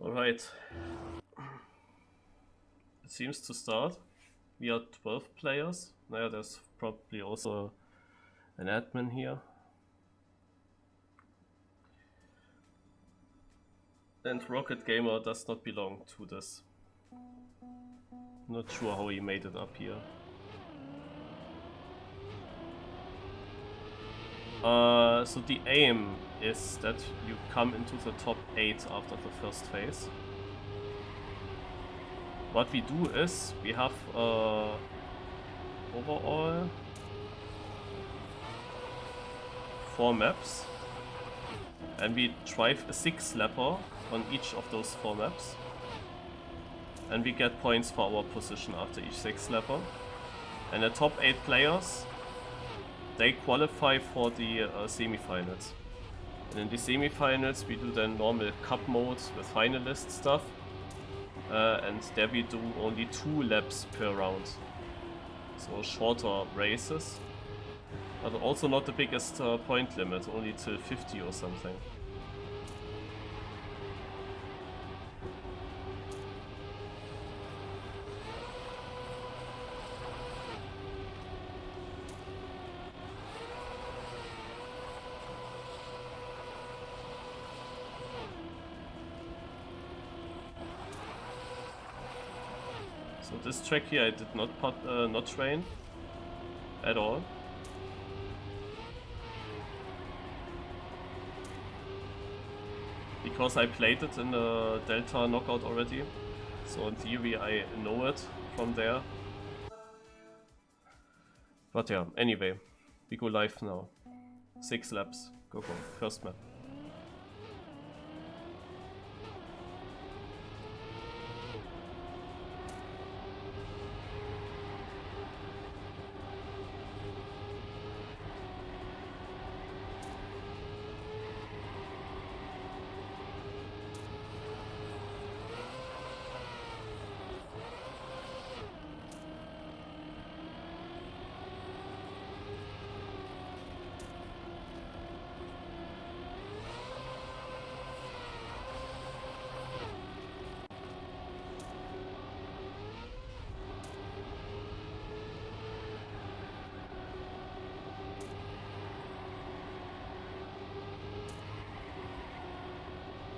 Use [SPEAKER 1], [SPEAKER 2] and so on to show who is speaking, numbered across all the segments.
[SPEAKER 1] Alright. It seems to start. We are 12 players. Now there's probably also an admin here. And Rocket Gamer does not belong to this. Not sure how he made it up here. So the aim is that you come into the top 8 after the first phase. What we do is, we have overall 4 maps, and we drive a 6-lapper on each of those 4 maps, and we get points for our position after each 6-lapper. And the top 8 players, they qualify for the semifinals. And in the semifinals we do then normal cup modes with finalist stuff. And there we do only 2 laps per round. So shorter races. But also not the biggest point limit, only till 50 or something. So this track here I did not train at all. Because I played it in the Delta knockout already. So in theory I know it from there. But yeah, anyway, we go live now. 6 laps, go, first map.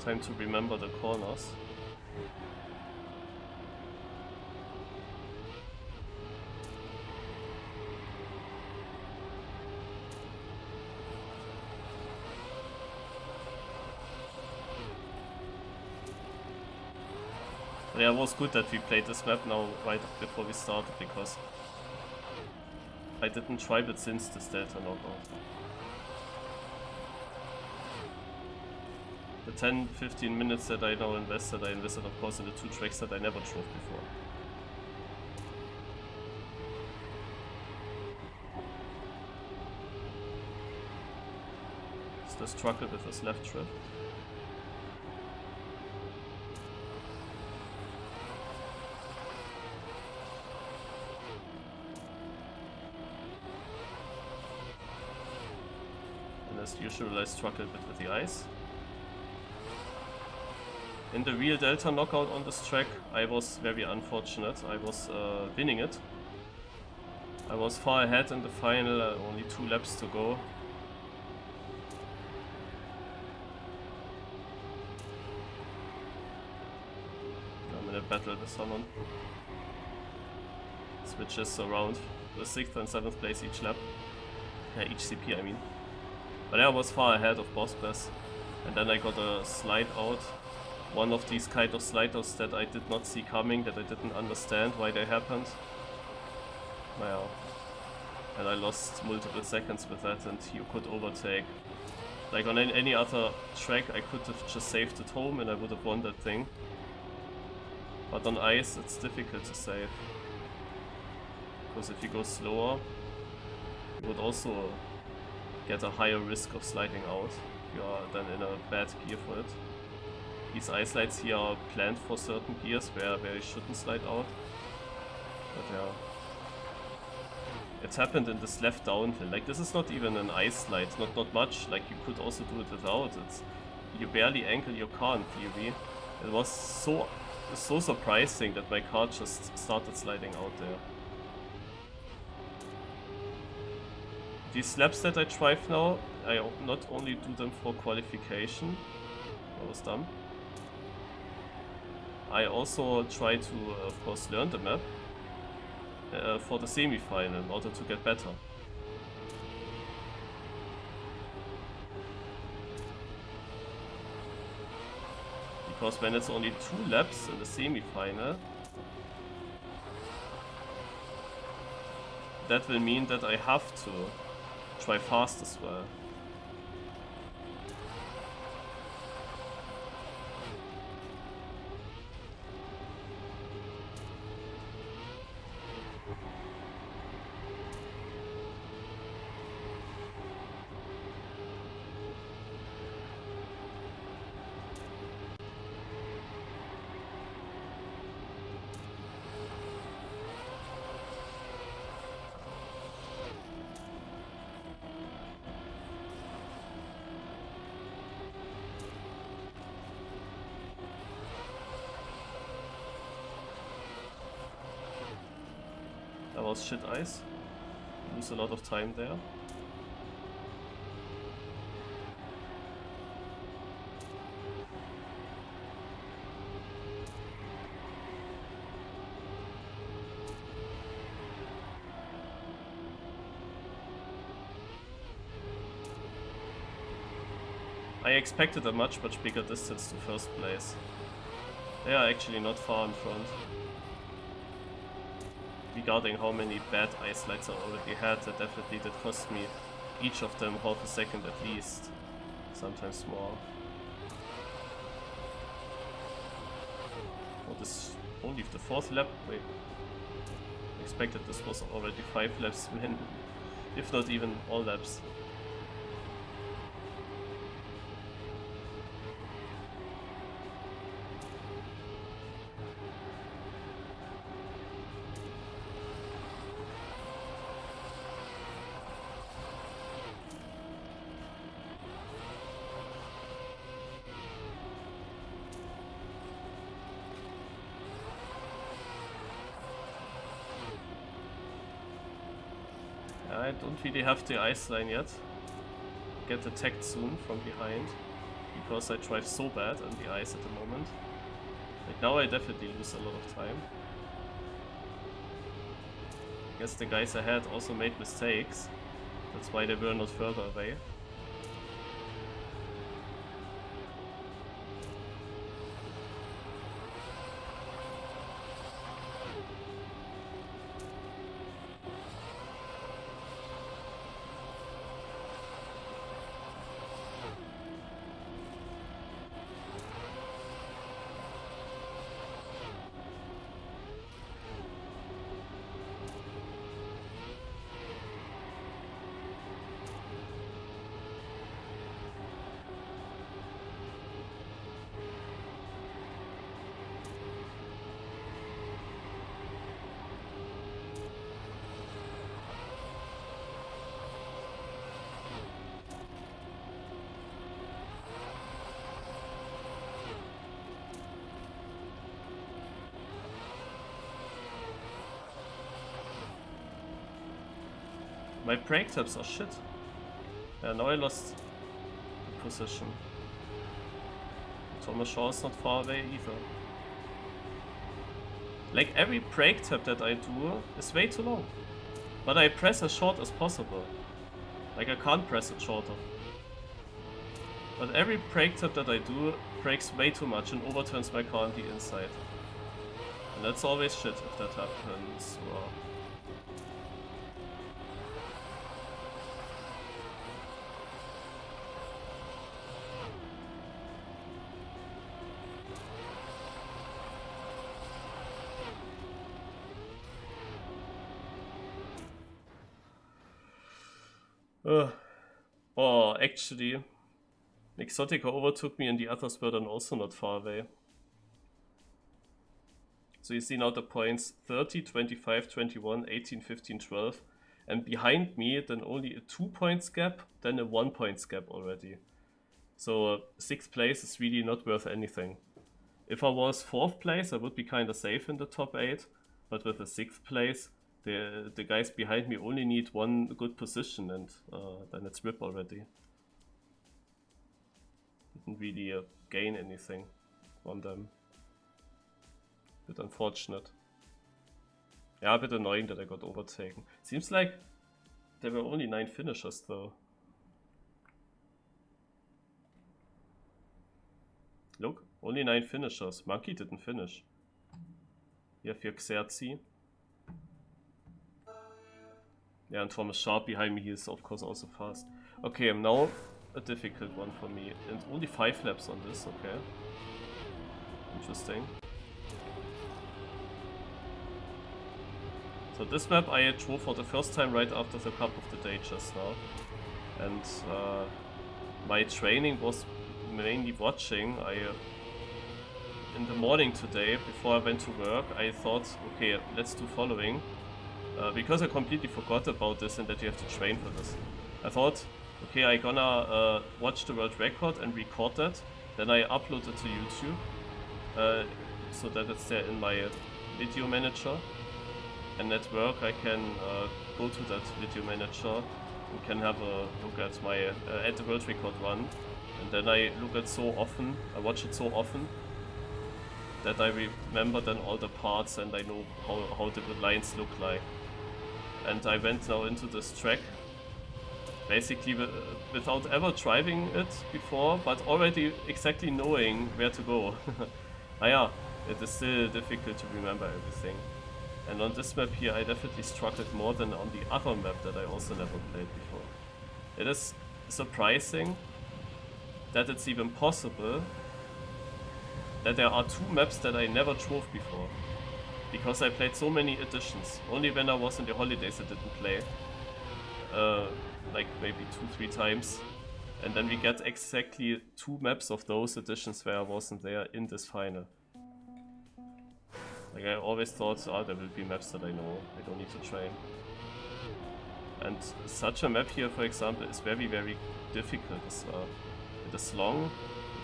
[SPEAKER 1] Time to remember the corners. Yeah, it was good that we played this map now right before we started, because I didn't try it since this Delta knockout. The 10-15 minutes that I now invested, I invested of course in the 2 tracks that I never drove before. Is the struggle with this left trip? And as usual I struggle a bit with the ice. In the real Delta knockout on this track, I was very unfortunate. I was winning it. I was far ahead in the final, only 2 laps to go. I'm in a battle with someone. Switches around the 6th and 7th place each lap. Each CP I mean. But I was far ahead of Boss Bass. And then I got a slide out. One of these kind of sliders that I did not see coming, that I didn't understand why they happened. Well, and I lost multiple seconds with that, and you could overtake. Like on any other track I could have just saved it home and I would have won that thing. But on ice it's difficult to save. Because if you go slower, you would also get a higher risk of sliding out. You are then in a bad gear for it. These ice slides here are planned for certain gears where you shouldn't slide out. But yeah. It happened in this left downhill. Like, this is not even an ice slide, not much. Like, you could also do it without. You barely angle your car in theory. It was so surprising that my car just started sliding out there. These laps that I drive now, I not only do them for qualification, that was dumb. I also try to, of course, learn the map for the semi-final in order to get better. Because when it's only 2 laps in the semi-final, that will mean that I have to try fast as well. That was shit ice. Lose a lot of time there. I expected a much bigger distance to first place. They are actually not far in front. Regarding how many bad ice slides I already had, that definitely did cost me each of them half a second at least, sometimes more. Oh, this only the 4th lap? Wait. I expected this was already 5 laps, man. If not even all laps. I don't really have the ice line yet. Get attacked soon from behind, because I drive so bad on the ice at the moment. Like now I definitely lose a lot of time. I guess the guys ahead also made mistakes. That's why they were not further away. My brake taps are shit. Yeah, now I lost the position. Thomas Shaw is not far away either. Like every brake tap that I do is way too long. But I press as short as possible. Like I can't press it shorter. But every brake tap that I do brakes way too much and overturns my car on the inside. And that's always shit if that happens. Wow. Oh, actually, Exotica overtook me and the others were then also not far away. So you see now the points 30, 25, 21, 18, 15, 12. And behind me then only a 2 points gap, then a 1 points gap already. So 6th place is really not worth anything. If I was 4th place, I would be kind of safe in the top 8. But with the 6th place, the guys behind me only need one good position, and then it's RIP already. Didn't really gain anything on them. Bit unfortunate. Yeah, a bit annoying that I got overtaken. Seems like there were only 9 finishers though. Look, only 9 finishers. Monkey didn't finish. You have your Xerxes. Yeah, and Thomas Sharp behind me, he is of course also fast. Okay, now a difficult one for me. And only 5 laps on this, okay. Interesting. So this map I drove for the first time right after the Cup of the Day just now. And my training was mainly watching. In the morning today, before I went to work, I thought, okay, let's do following. Because I completely forgot about this and that you have to train for this. I thought, okay, I gonna watch the world record and record that. Then I upload it to YouTube, so that it's there in my video manager. And at work I can go to that video manager and can have a look at my at the world record run. And then I look at so often, I watch it so often, that I remember then all the parts and I know how the lines look like. And I went now into this track basically without ever driving it before, but already exactly knowing where to go. Yeah, it is still difficult to remember everything. And on this map here I definitely struggled more than on the other map that I also never played before. It is surprising that it's even possible that there are 2 maps that I never drove before. Because I played so many editions. Only when I was in the holidays I didn't play. Like maybe 2-3 times. And then we get exactly 2 maps of those editions where I wasn't there in this final. Like I always thought, there will be maps that I know, I don't need to train. And such a map here, for example, is very, very difficult. It is long,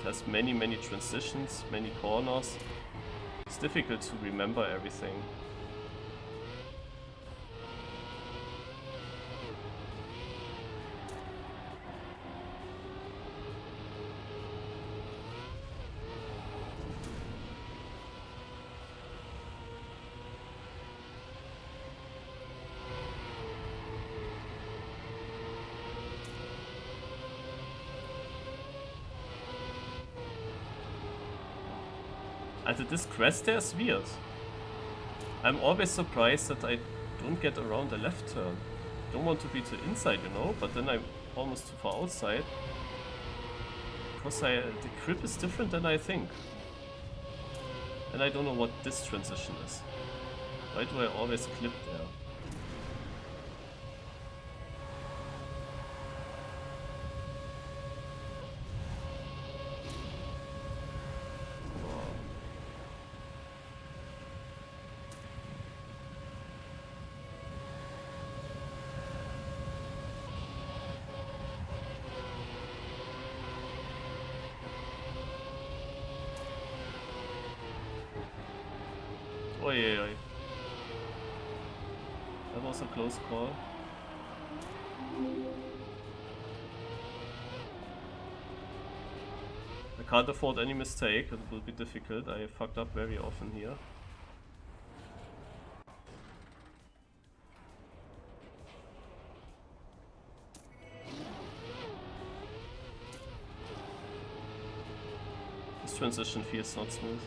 [SPEAKER 1] it has many, many transitions, many corners. It's difficult to remember everything. Also this crest there is weird. I'm always surprised that I don't get around the left turn. Don't want to be too inside, you know, but then I'm almost too far outside. Because the grip is different than I think. And I don't know what this transition is. Why do I always clip there? Oi, oi, oi. That was a close call. I can't afford any mistake, it will be difficult. I fucked up very often here. This transition feels not smooth.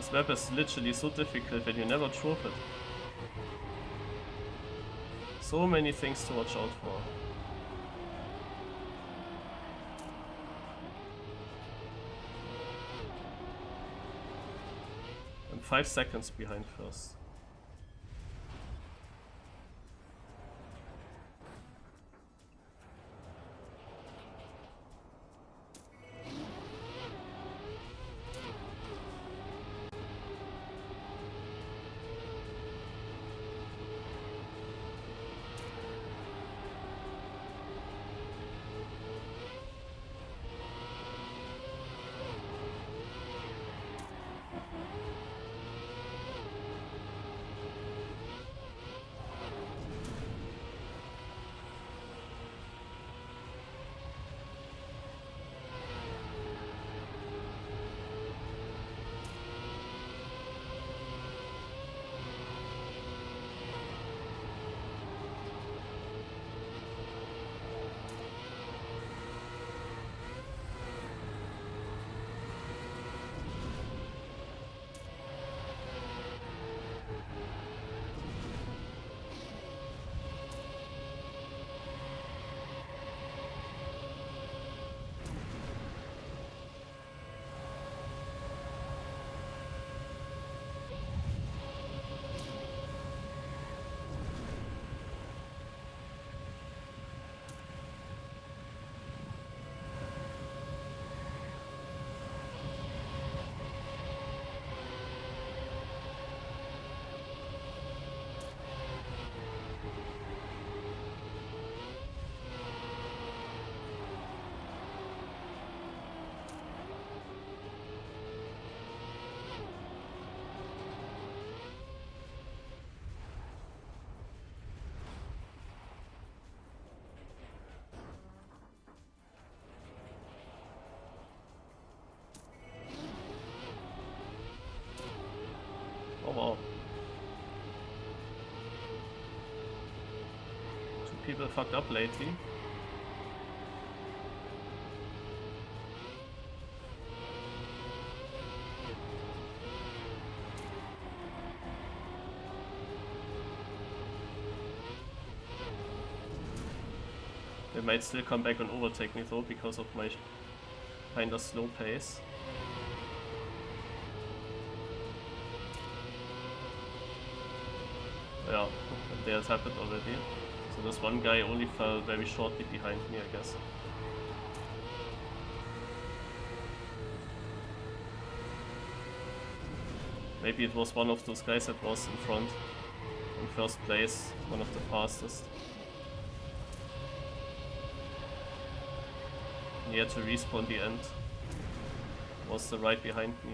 [SPEAKER 1] This map is literally so difficult when you never drove it. So many things to watch out for. I'm 5 seconds behind first. Oh wow. 2 people fucked up lately. They might still come back and overtake me though because of my kinda slow pace. Yeah, that has happened already. So this one guy only fell very shortly behind me, I guess. Maybe it was one of those guys that was in front, in first place, one of the fastest. He had to respawn the end. Was the right behind me.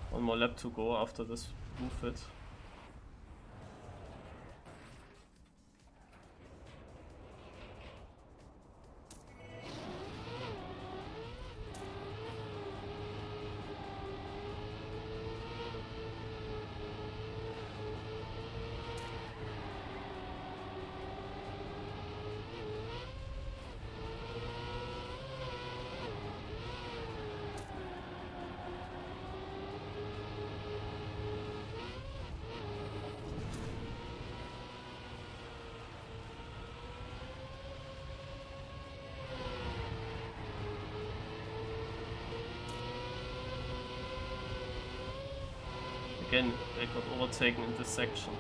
[SPEAKER 1] One more lap to go after this roof hit. Again, I got overtaken in this section.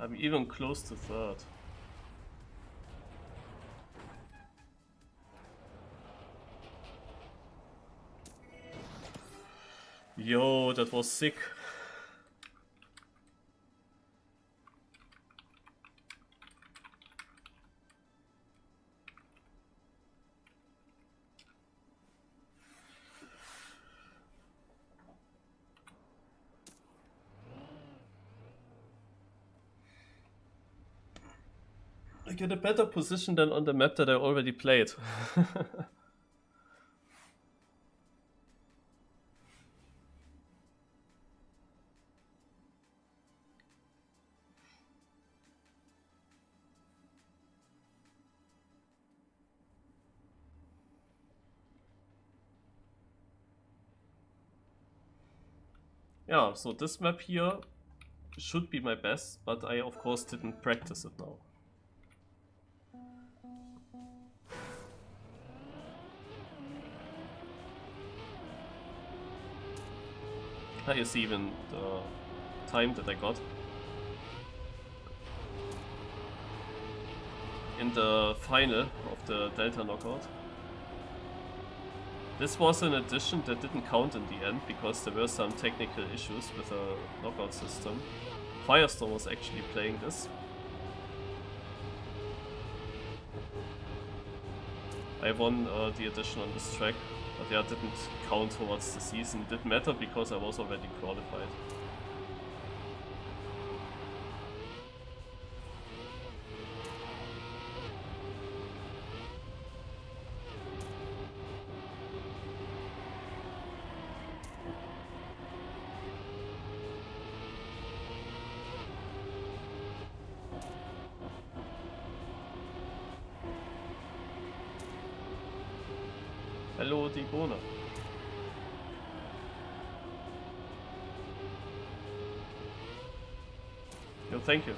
[SPEAKER 1] I'm even close to third. Yo, that was sick. I get a better position than on the map that I already played. Yeah, so this map here should be my best, but I of course didn't practice it now. You see even the time that I got. In the final of the Delta knockout. This was an addition that didn't count in the end because there were some technical issues with the knockout system. Firestorm was actually playing this. I won the addition on this track, but yeah, didn't count towards the season. Didn't matter because I was already qualified. Hello, die Bohne. Yo, thank you.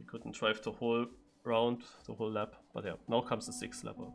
[SPEAKER 1] Couldn't drive the whole round, the whole lap, but yeah, now comes the 6th lapper.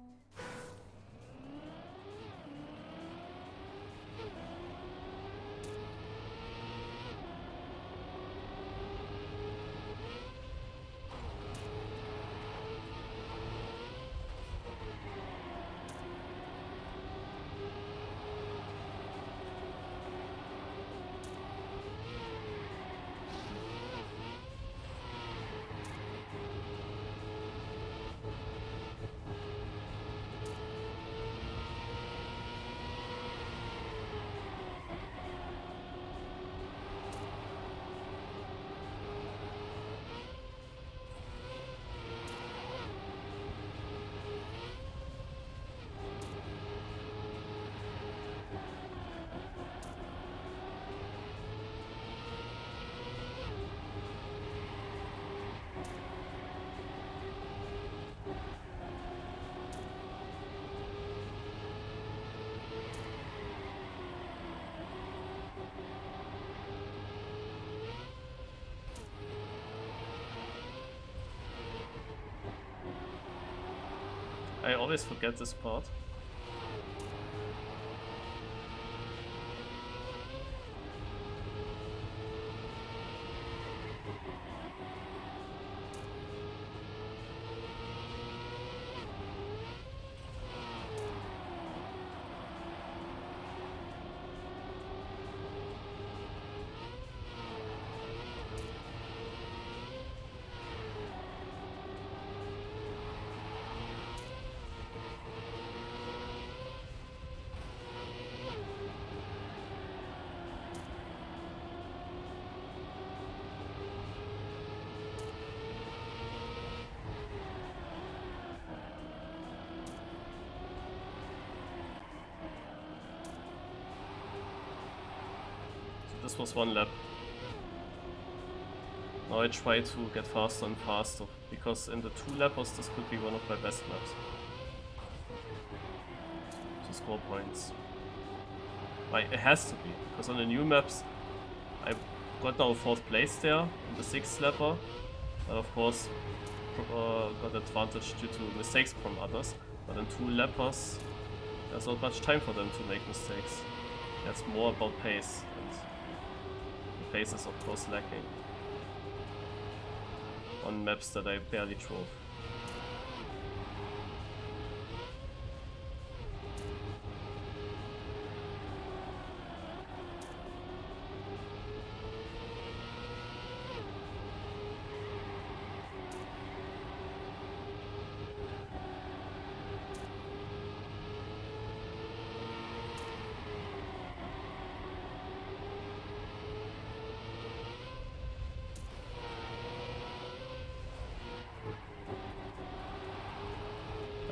[SPEAKER 1] I always forget this part. This was one lap. Now I try to get faster and faster, because in the 2 lappers this could be one of my best laps to score points. Like, it has to be, because on the new maps I got now 4th place there in the 6th lapper, but of course got advantage due to mistakes from others. But in 2 lappers there's not much time for them to make mistakes. That's more about pace, and the pace is of course lacking on maps that I barely drove.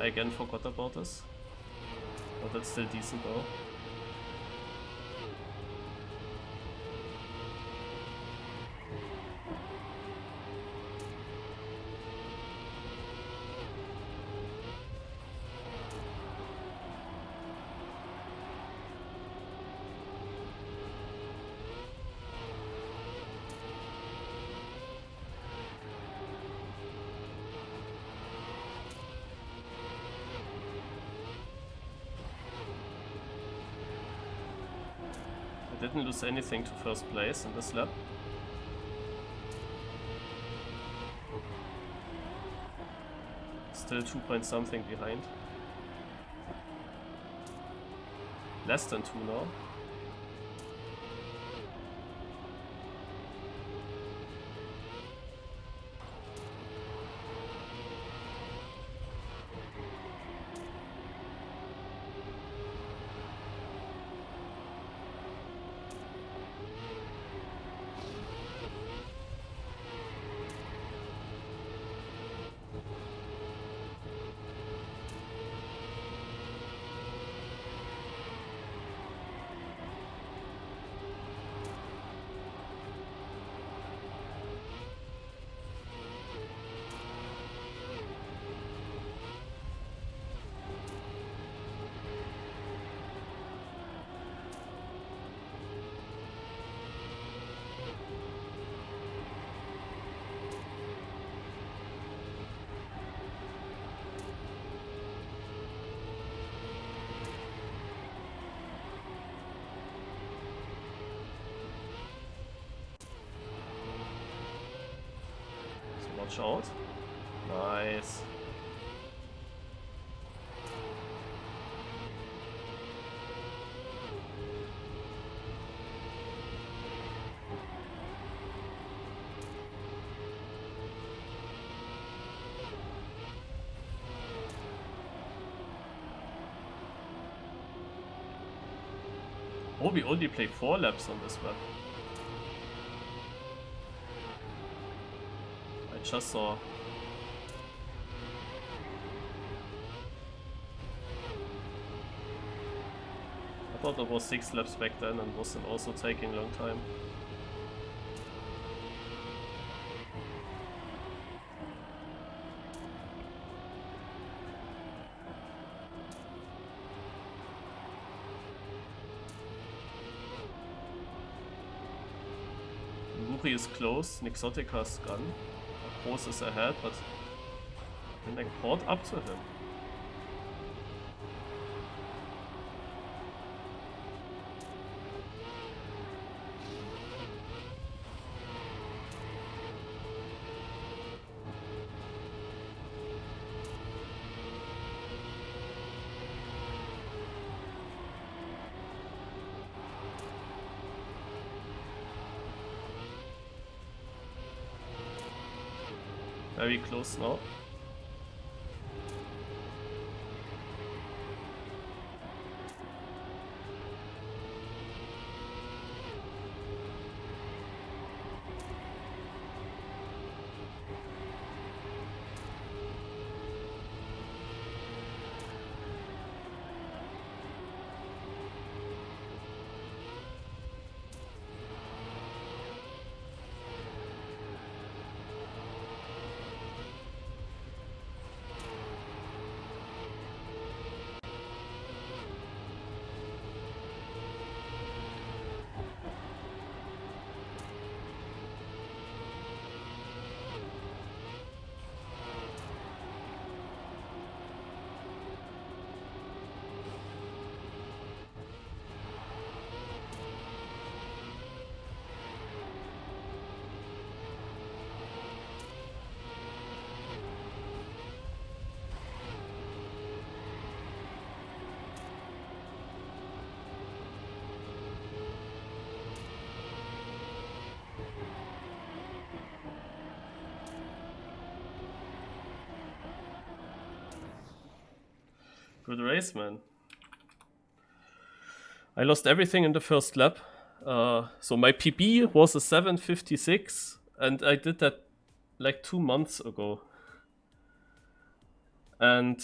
[SPEAKER 1] I again forgot about this, but that's still decent though. I didn't lose anything to 1st place in this lap. Still 2 point something behind. Less than 2 now. Watch out. Nice. Oh, we only play 4 laps on this map. I just saw. I thought it was 6 laps back then and wasn't also taking a long time. Muri is close, Nixotica's gone. Groß is ahead, but then I caught up to him. Very close now. Good race, man. I lost everything in the first lap. So my PB was a 7:56, and I did that like 2 months ago. And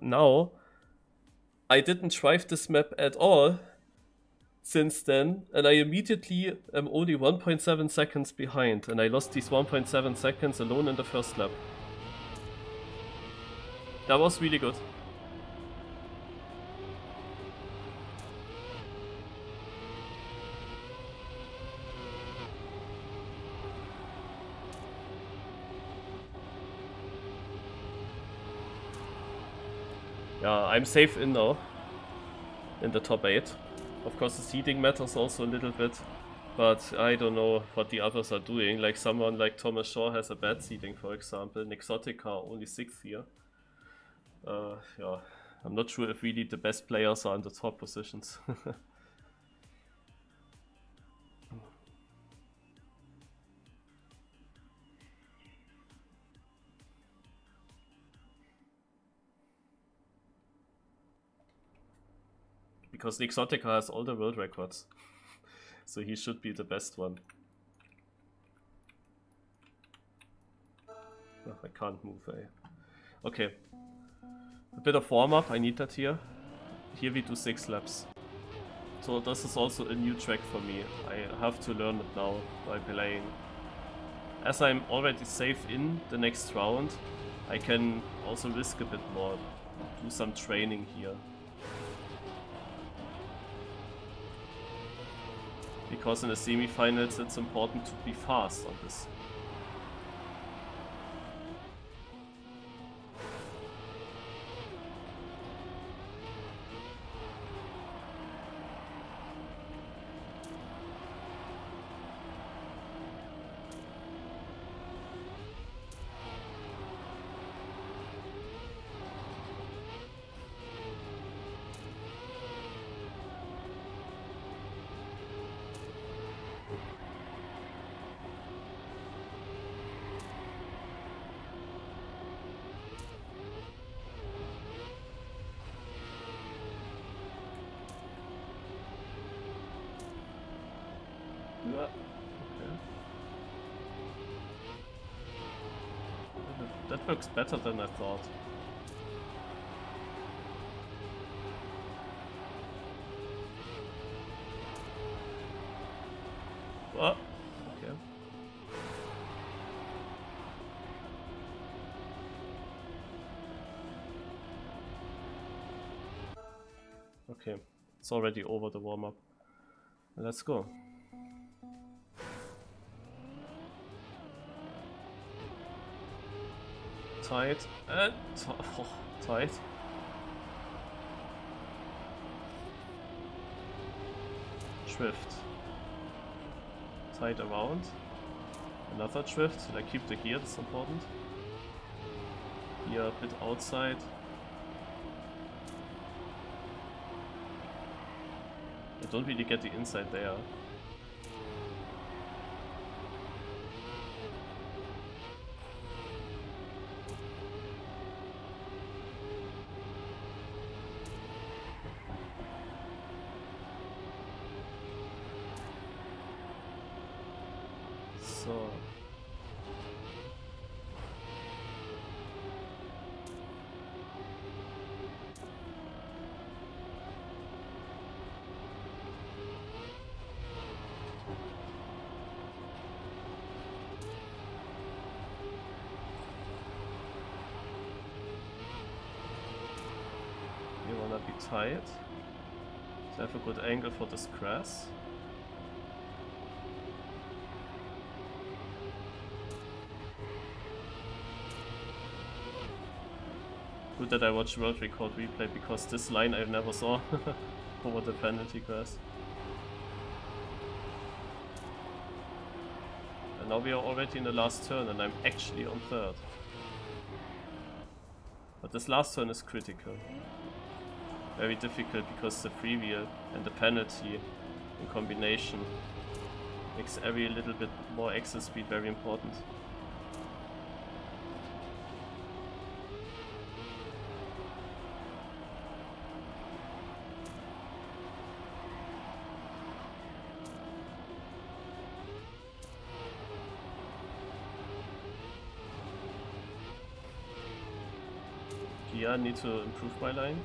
[SPEAKER 1] now I didn't drive this map at all since then, and I immediately am only 1.7 seconds behind, and I lost these 1.7 seconds alone in the first lap. That was really good. Yeah, I'm safe in now, in the top 8. Of course the seeding matters also a little bit, but I don't know what the others are doing. Like someone like Thomas Shaw has a bad seeding, for example. Nixotica only 6th here. Yeah, I'm not sure if really the best players are in the top positions. Because Nixotica has all the world records. So he should be the best one. Oh, I can't move, eh? Okay. A bit of warm-up, I need that here. Here we do 6 laps. So this is also a new track for me. I have to learn it now by playing. As I'm already safe in the next round, I can also risk a bit more. Do some training here. Because in the semifinals it's important to be fast on this. Okay. That works better than I thought. Oh, okay. Okay, it's already over the warm-up. Let's go. Tight and tight. Drift. Tight around. Another drift. Like keep the gear, that's important. Here a bit outside. I don't really get the inside there. So. You wanna be tight. So have a good angle for this grass. Good that I watched World Record replay because this line I never saw over the penalty grass. And now we are already in the last turn and I'm actually on 3rd. But this last turn is critical. Very difficult because the freewheel and the penalty in combination makes every little bit more exit speed very important. Here I need to improve my line.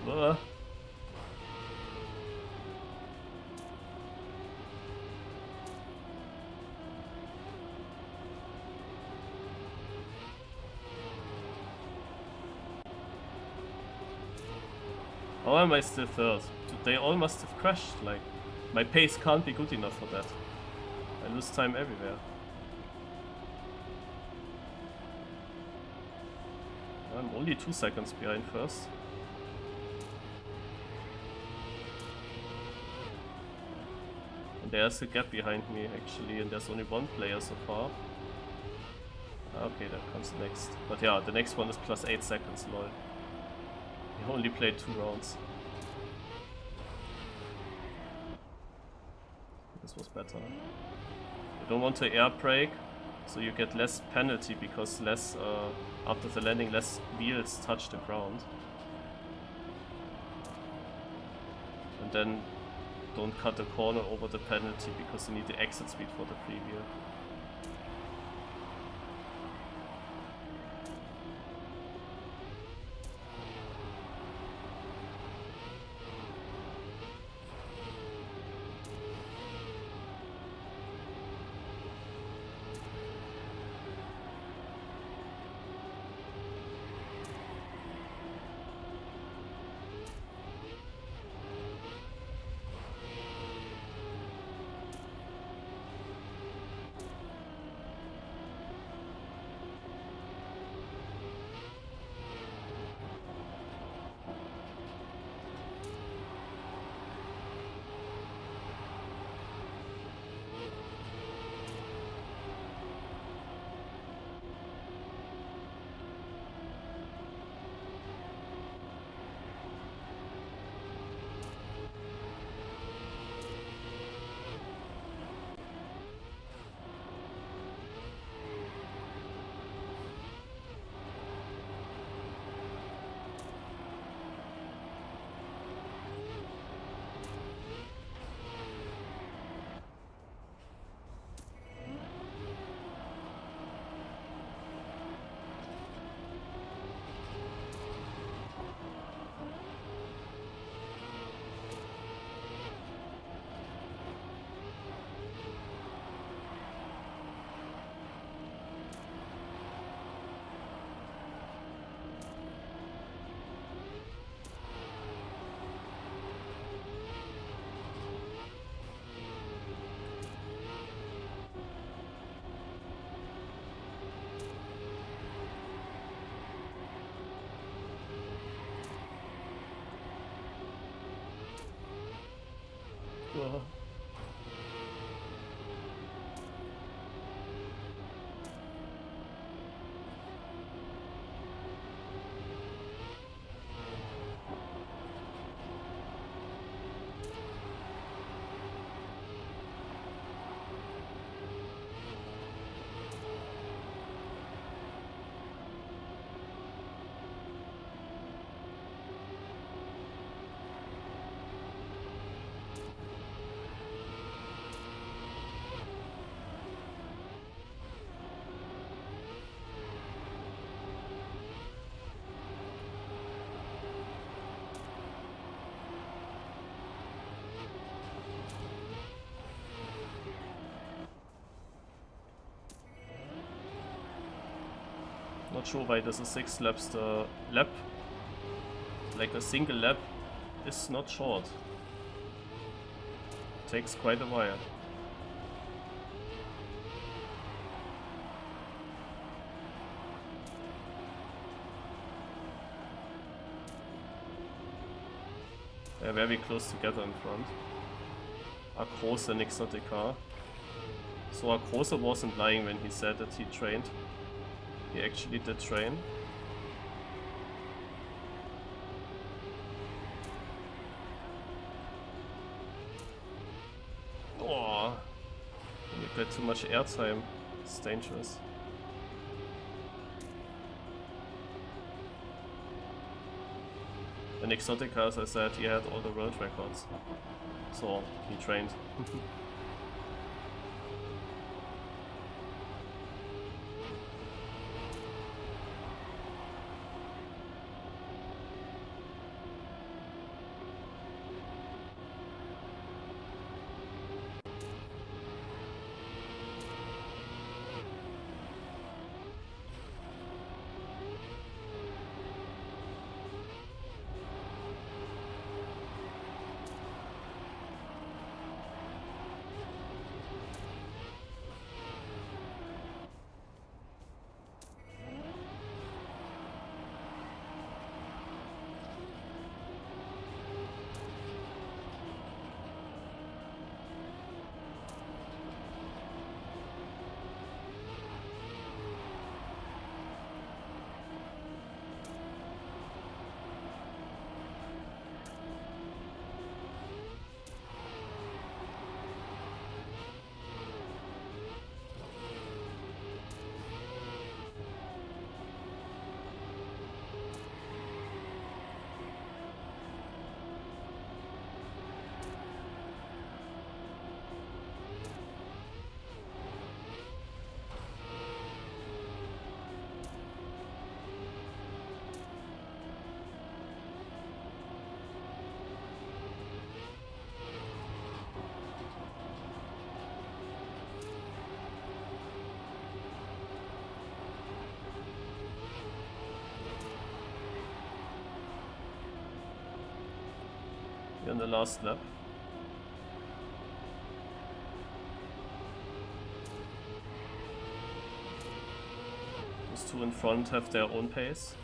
[SPEAKER 1] Uh. How am I still third? They all must have crashed, like, my pace can't be good enough for that. I lose time everywhere. I'm only 2 seconds behind first. And there's a gap behind me actually, and there's only one player so far. Okay, that comes next. But yeah, the next one is plus 8 seconds, lol. He only played 2 rounds. This was better. You don't want to air brake, so you get less penalty because less, after the landing, less wheels touch the ground. And then don't cut the corner over the penalty because you need the exit speed for the free wheel. Not sure why this is 6 laps. The lap, like a single lap, is not short. It takes quite a while. They're very close together in front. Across and Exotica. So Across wasn't lying when he said that he trained. He actually did train. Oh, you get too much airtime. It's dangerous. And Exotica, as I said, he had all the world records. So he trained. In the last lap. Those two in front have their own pace.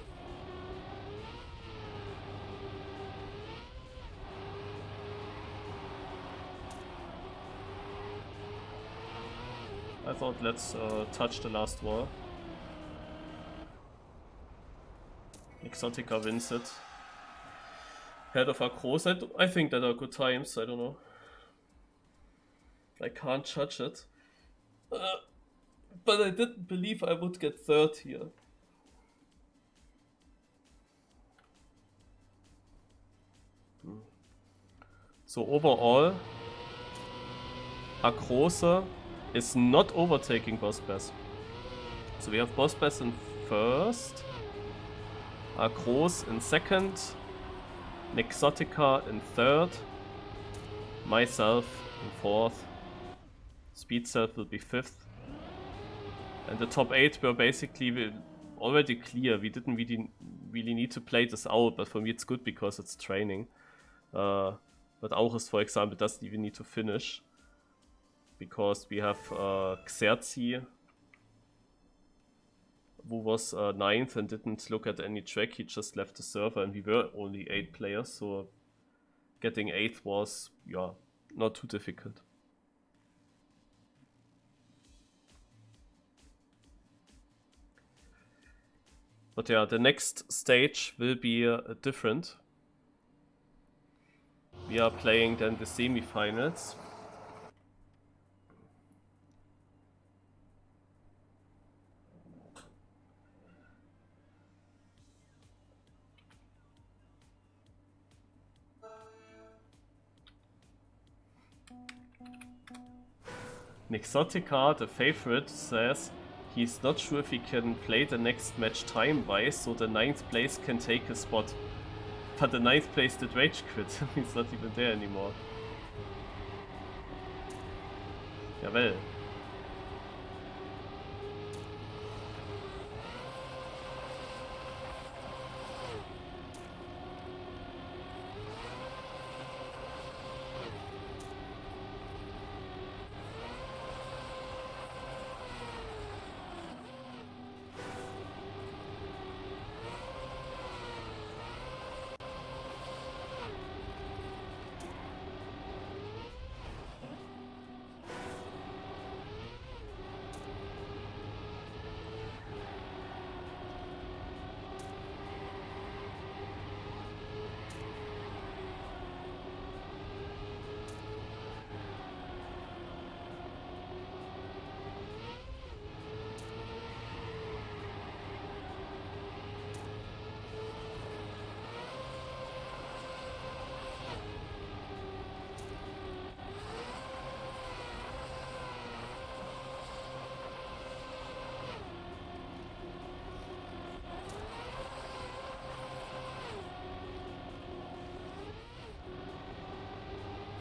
[SPEAKER 1] I thought let's touch the last wall. Exotica wins it. Head of Acros, I think that are good times, I don't know. I can't judge it. But I didn't believe I would get third here. So overall, Acros is not overtaking Boss Bass. So we have Boss Bass in first, Acros in second, Exotica in third, myself in fourth, Speed Self will be fifth, and the top 8 were basically already clear. We didn't really need to play this out, but for me it's good because it's training. But Aurus, for example, doesn't even need to finish, because we have Xerxes, who was 9th and didn't look at any track, he just left the server, and we were only 8 players, so getting 8th was, yeah, not too difficult. But yeah, the next stage will be different. We are playing then the semi-finals. Exotica, the favorite, says he's not sure if he can play the next match time-wise, so the 9th place can take his spot. But the 9th place did rage quit, he's not even there anymore. Jawohl.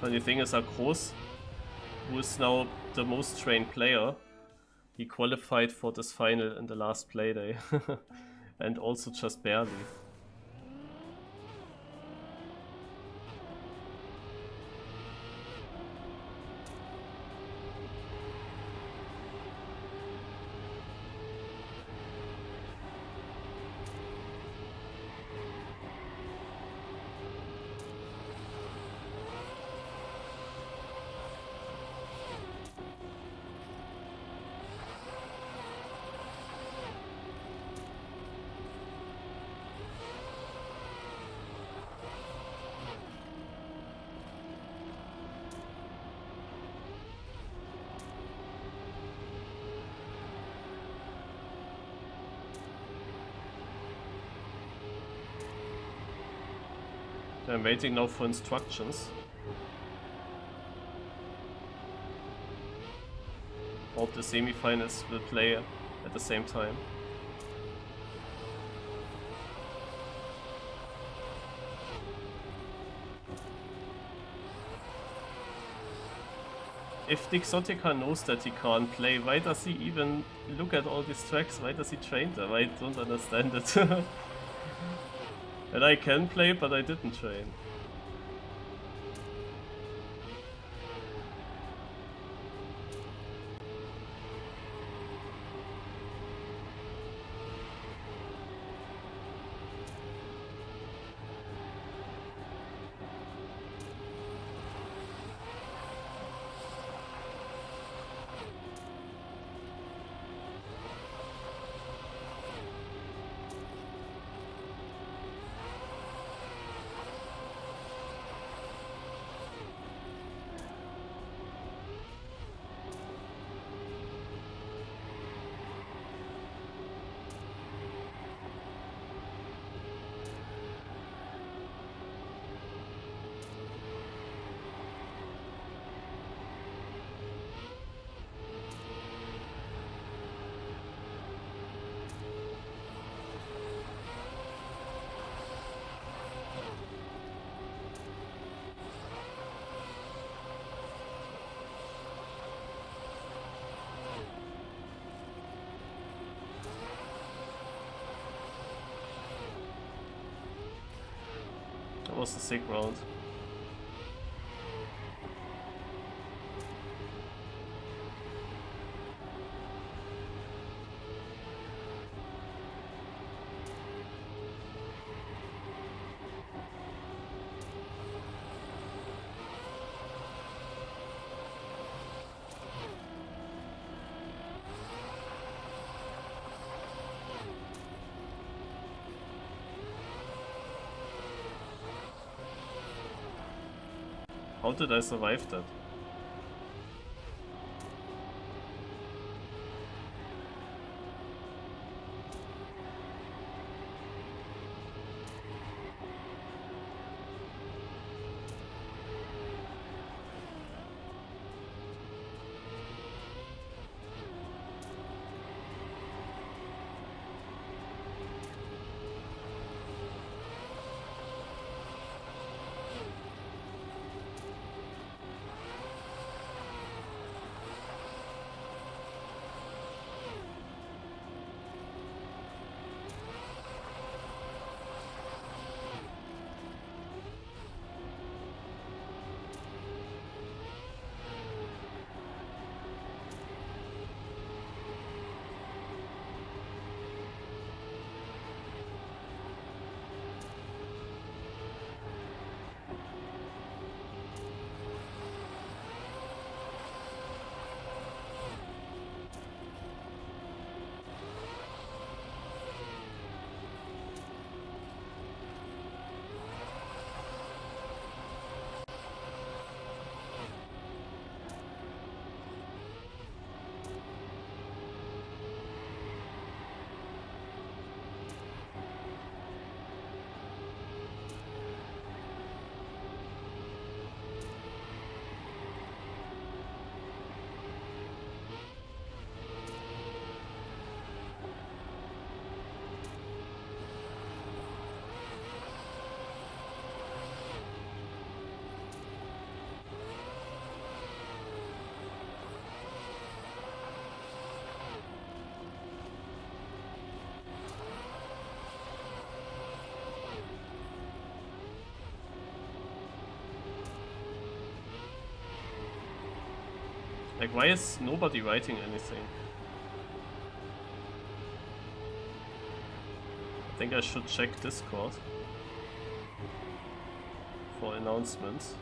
[SPEAKER 1] Funny thing is, Akros, who is now the most trained player, he qualified for this final in the last playday. And also just barely. I'm waiting now for instructions. Hope the semi-finalists will play at the same time. If Dixotica knows that he can't play, why does he even look at all these tracks? Why does he train them? I don't understand it. And I can play, but I didn't train. That was a sick round. How did I survive that? Like, why is nobody writing anything? I think I should check Discord for announcements.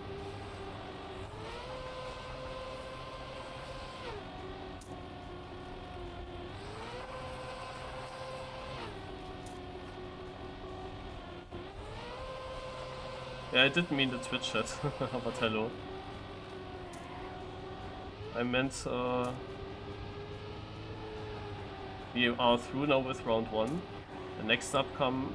[SPEAKER 1] Yeah, I didn't mean the Twitch chat, but hello. I meant we are through now with round 1. The next up come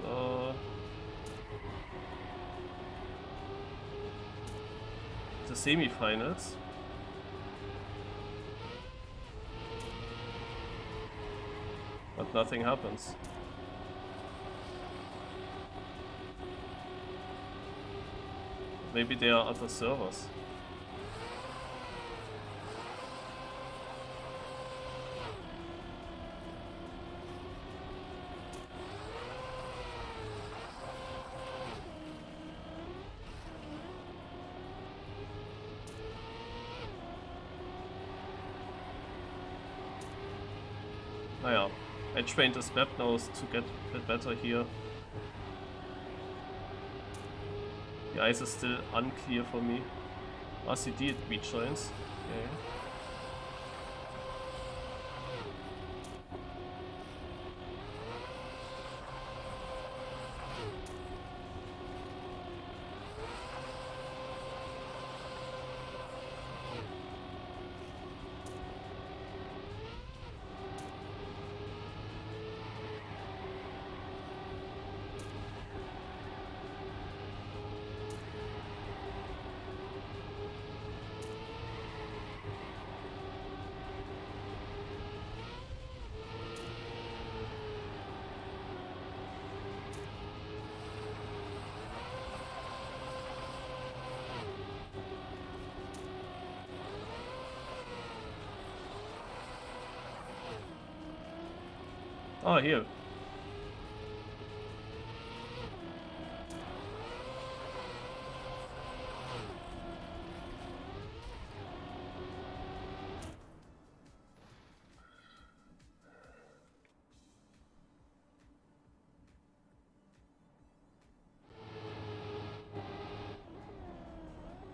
[SPEAKER 1] the semi-finals. But nothing happens. Maybe there are other servers. Naja, I trained this map now to get a bit better here. The ice is still unclear for me. RCD rejoins. Okay. Oh, here.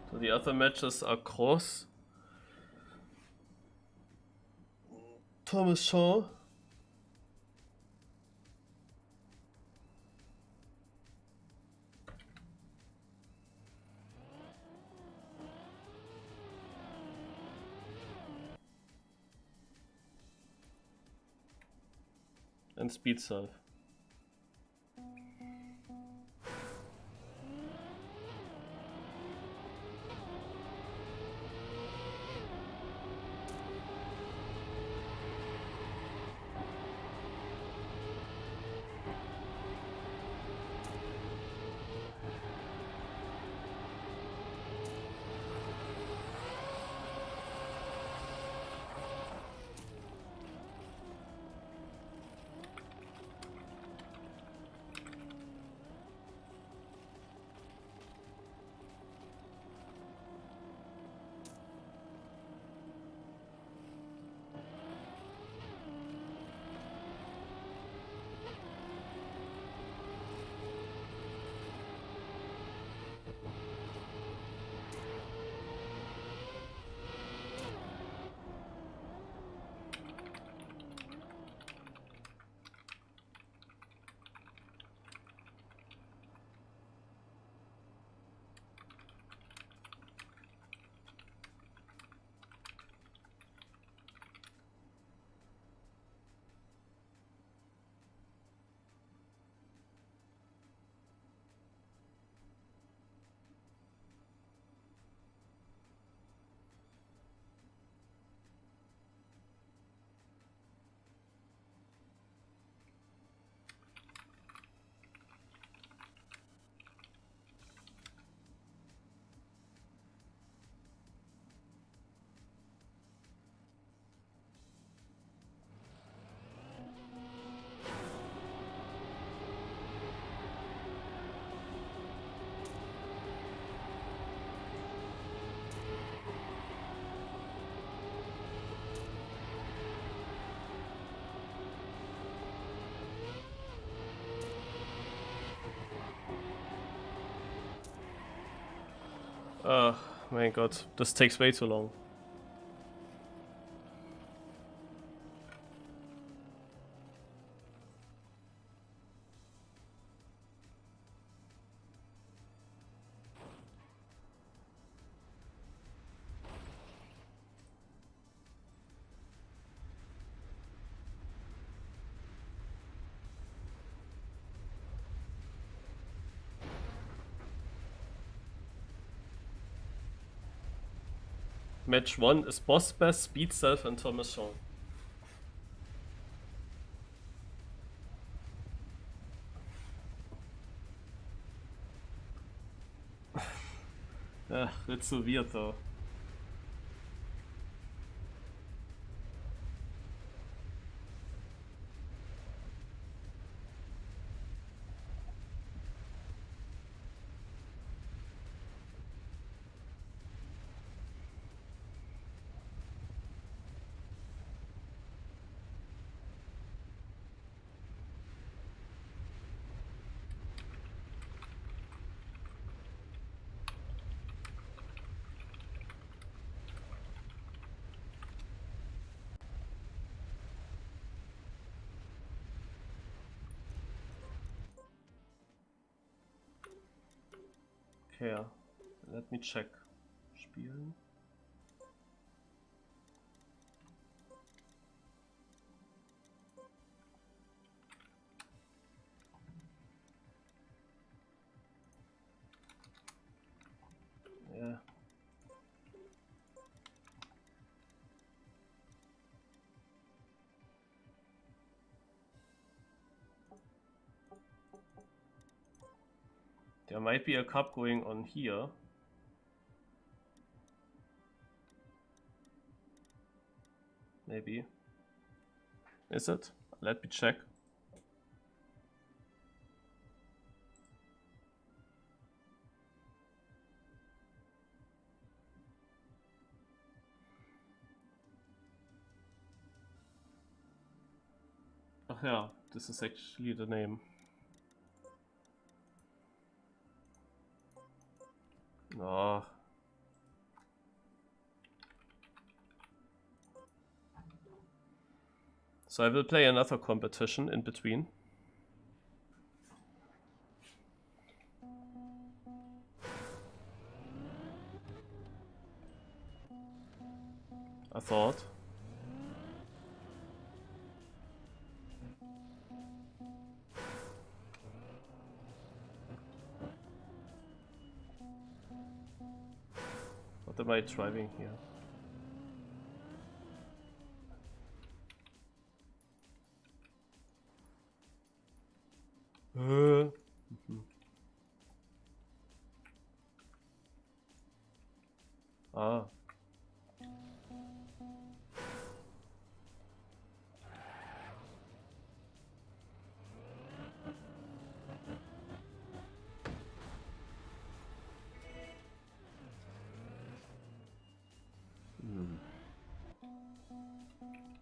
[SPEAKER 1] So the other matches are Cross, Thomas Shaw, and Speed Surf. My god, this takes way too long. Match 1 is Boss Bass, Speed Self, and Thomas Shaw. That's so weird though. Okay, let me check. Spielen. Yeah. There might be a cup going on here. Maybe. Is it? Let me check. Ach yeah, this is actually the name. No. So I will play another competition in between. I thought. What am I driving here? Ah.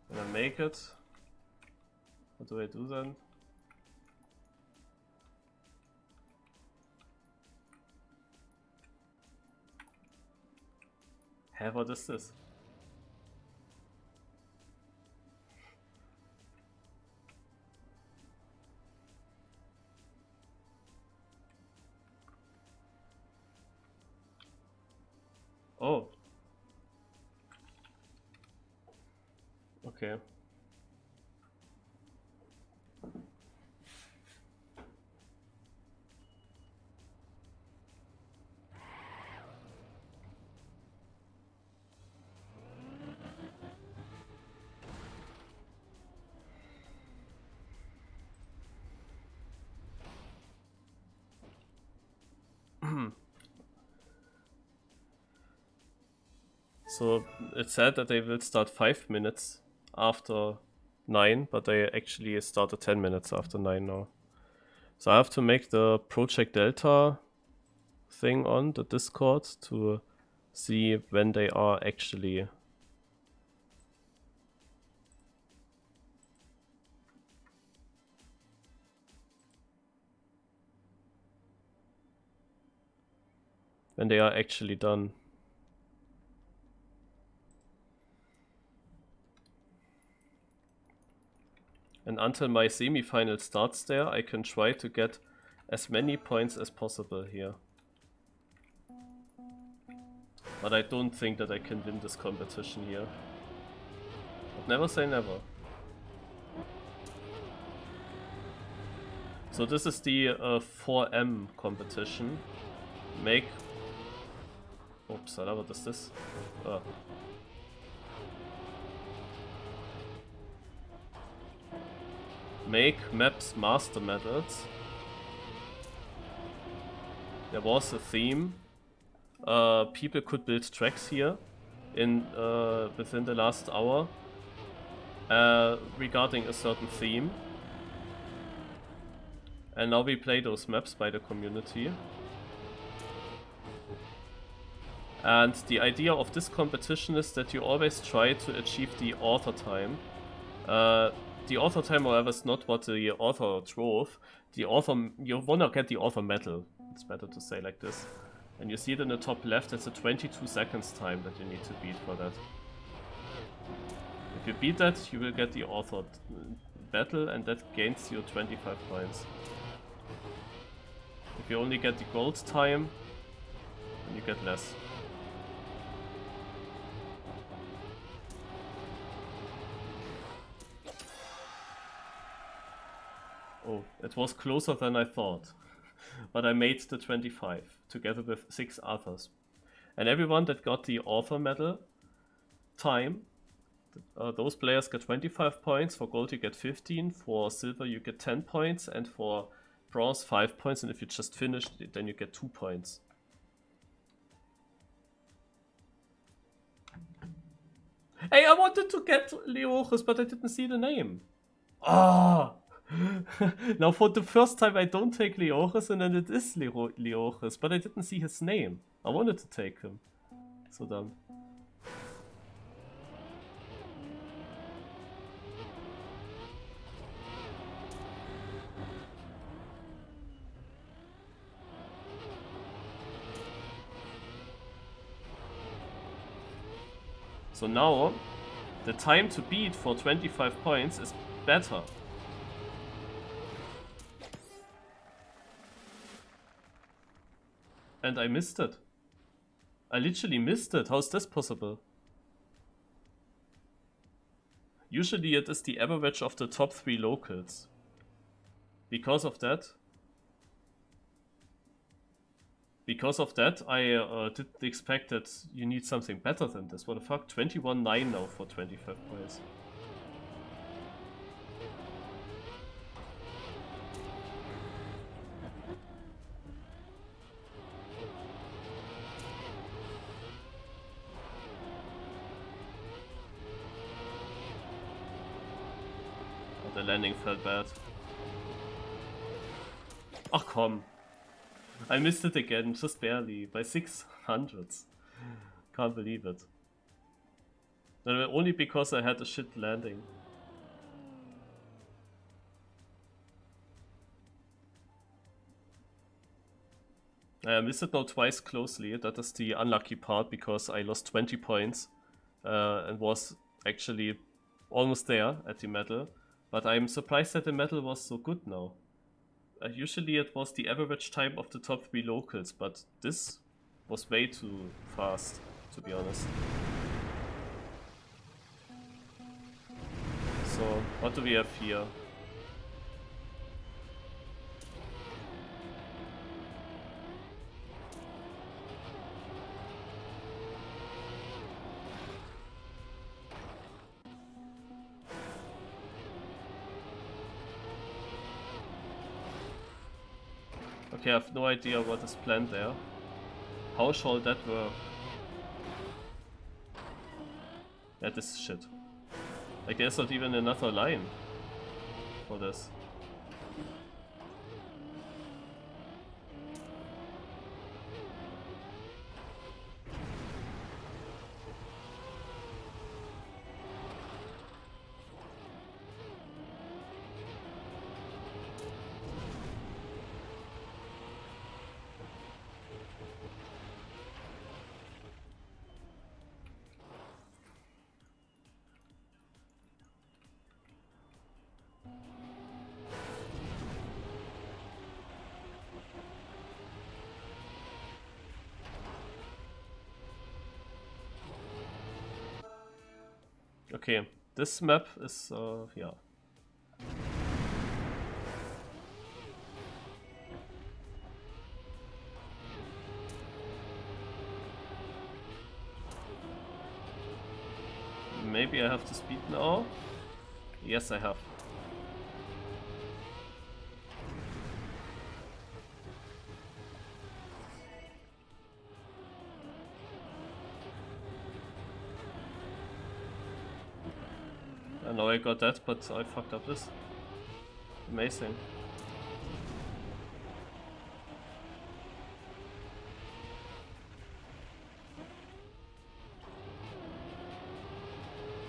[SPEAKER 1] When I make it, what do I do then? Hey, what is this? Oh. Okay. So it said that they will start 5 minutes after 9, but they actually started 10 minutes after 9 now. So I have to make the Project Delta thing on the Discord to see when they are actually. when they are actually done. And until my semi-final starts there, I can try to get as many points as possible here. But I don't think that I can win this competition here. But never say never. So this is the 4M competition. Make... Oops, what is this? Make maps master methods. There was a theme. People could build tracks here in within the last hour regarding a certain theme. And now we play those maps by the community. And the idea of this competition is that you always try to achieve the author time. The author time, however, is not what the author drove. The author, you wanna get the author medal. It's better to say like this. And you see it in the top left, it's a 22 seconds time that you need to beat for that. If you beat that, you will get the author battle, and that gains you 25 points. If you only get the gold time, then you get less. Oh, it was closer than I thought. But I made the 25, together with 6 others. And everyone that got the author medal time, those players get 25 points, for gold you get 15, for silver you get 10 points, and for bronze 5 points, and if you just finished it, then you get 2 points. Hey, I wanted to get Leochus, but I didn't see the name. Ah! Now for the first time I don't take Leochus, and then it is Leochus, but I didn't see his name. I wanted to take him. So dumb. So now, the time to beat for 25 points is better. And I missed it. I literally missed it. How is this possible? Usually it is the average of the top 3 locals. Because of that, I didn't expect that you need something better than this. What the fuck? 21-9 now for 25 points. The landing felt bad. Ach komm. I missed it again, just barely, by 600s. Can't believe it. And only because I had a shit landing. I missed it now twice closely. That is the unlucky part, because I lost 20 points and was actually almost there at the medal. But I'm surprised that the medal was so good now. Usually it was the average time of the top 3 locals, but this was way too fast, to be honest. So, what do we have here? Okay, I have no idea what is planned there. How shall that work? Yeah, this is shit. Like, there's not even another line for this. Okay, this map is, yeah. Maybe I have to speed now? Yes, I have. I know I got that, but I fucked up this. Amazing.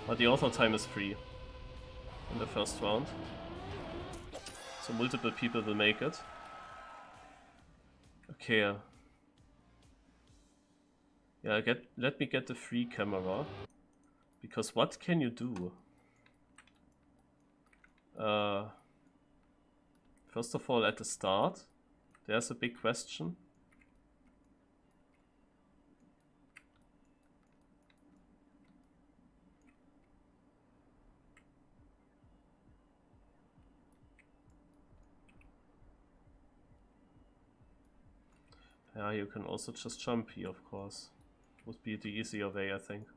[SPEAKER 1] But the AuthorTime is free in the first round. So multiple people will make it. Okay. Yeah, let me get the free camera. Because what can you do? First of all, at the start, there's a big question. Yeah, you can also just jump here, of course. Would be the easier way, I think.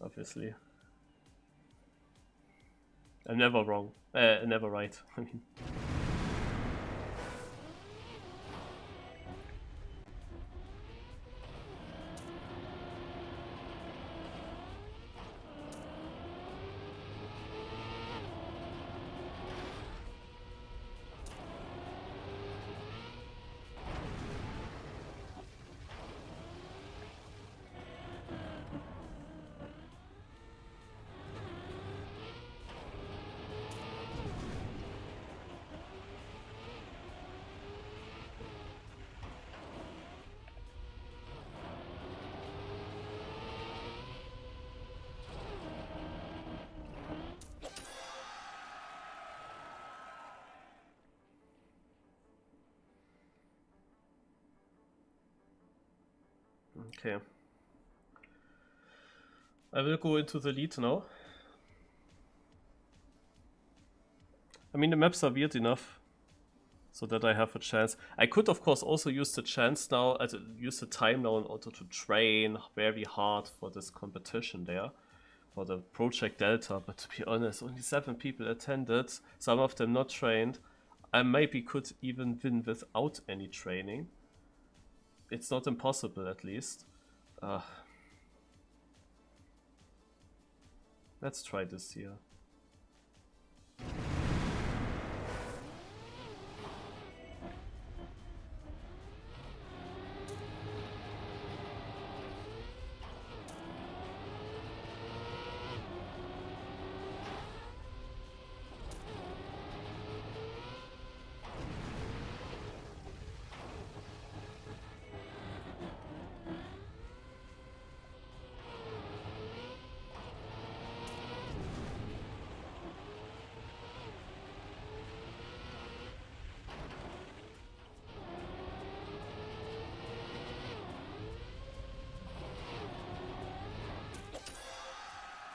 [SPEAKER 1] Obviously. I'm never wrong. Never right. I mean. Okay. I will go into the lead now. I mean, the maps are weird enough so that I have a chance. I could, of course, also use the chance now, use the time now in order to train very hard for this competition there, for the Proect Delta. But to be honest, only 7 people attended, some of them not trained. I maybe could even win without any training. It's not impossible, at least. Let's try this here.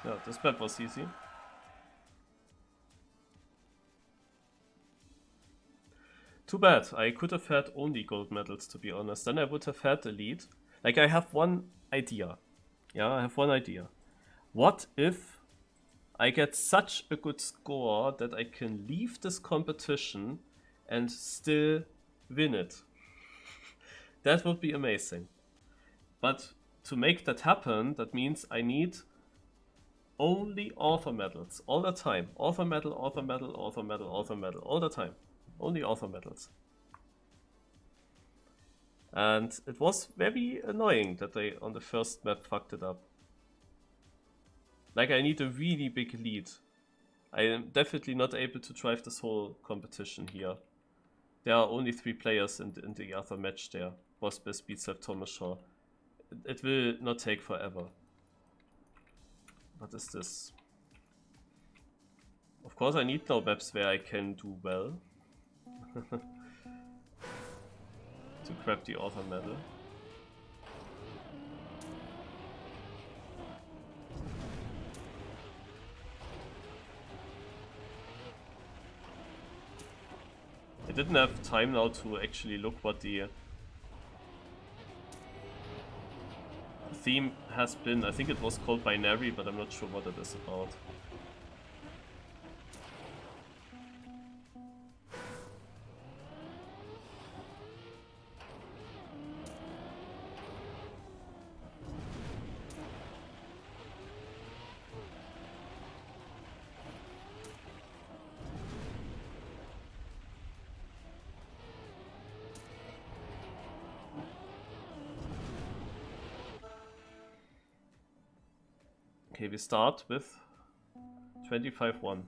[SPEAKER 1] Yeah, this map was easy. Too bad, I could have had only gold medals, to be honest. Then I would have had the lead. Like, I have one idea. Yeah, I have one idea. What if I get such a good score that I can leave this competition and still win it? That would be amazing. But to make that happen, that means I need only author medals all the time. Author medal, author medal, author medal, author medal, all the time. Only author medals. And it was very annoying that they on the first map fucked it up. Like, I need a really big lead. I am definitely not able to drive this whole competition here. There are only 3 players in the other match there. Boss Best, Beatstep, Thomas Shaw. It will not take forever. What is this? Of course I need now maps where I can do well. To grab the author medal. I didn't have time now to actually look what the theme has been. I think it was called Binary, but I'm not sure what it is about. Okay, we start with 25-1.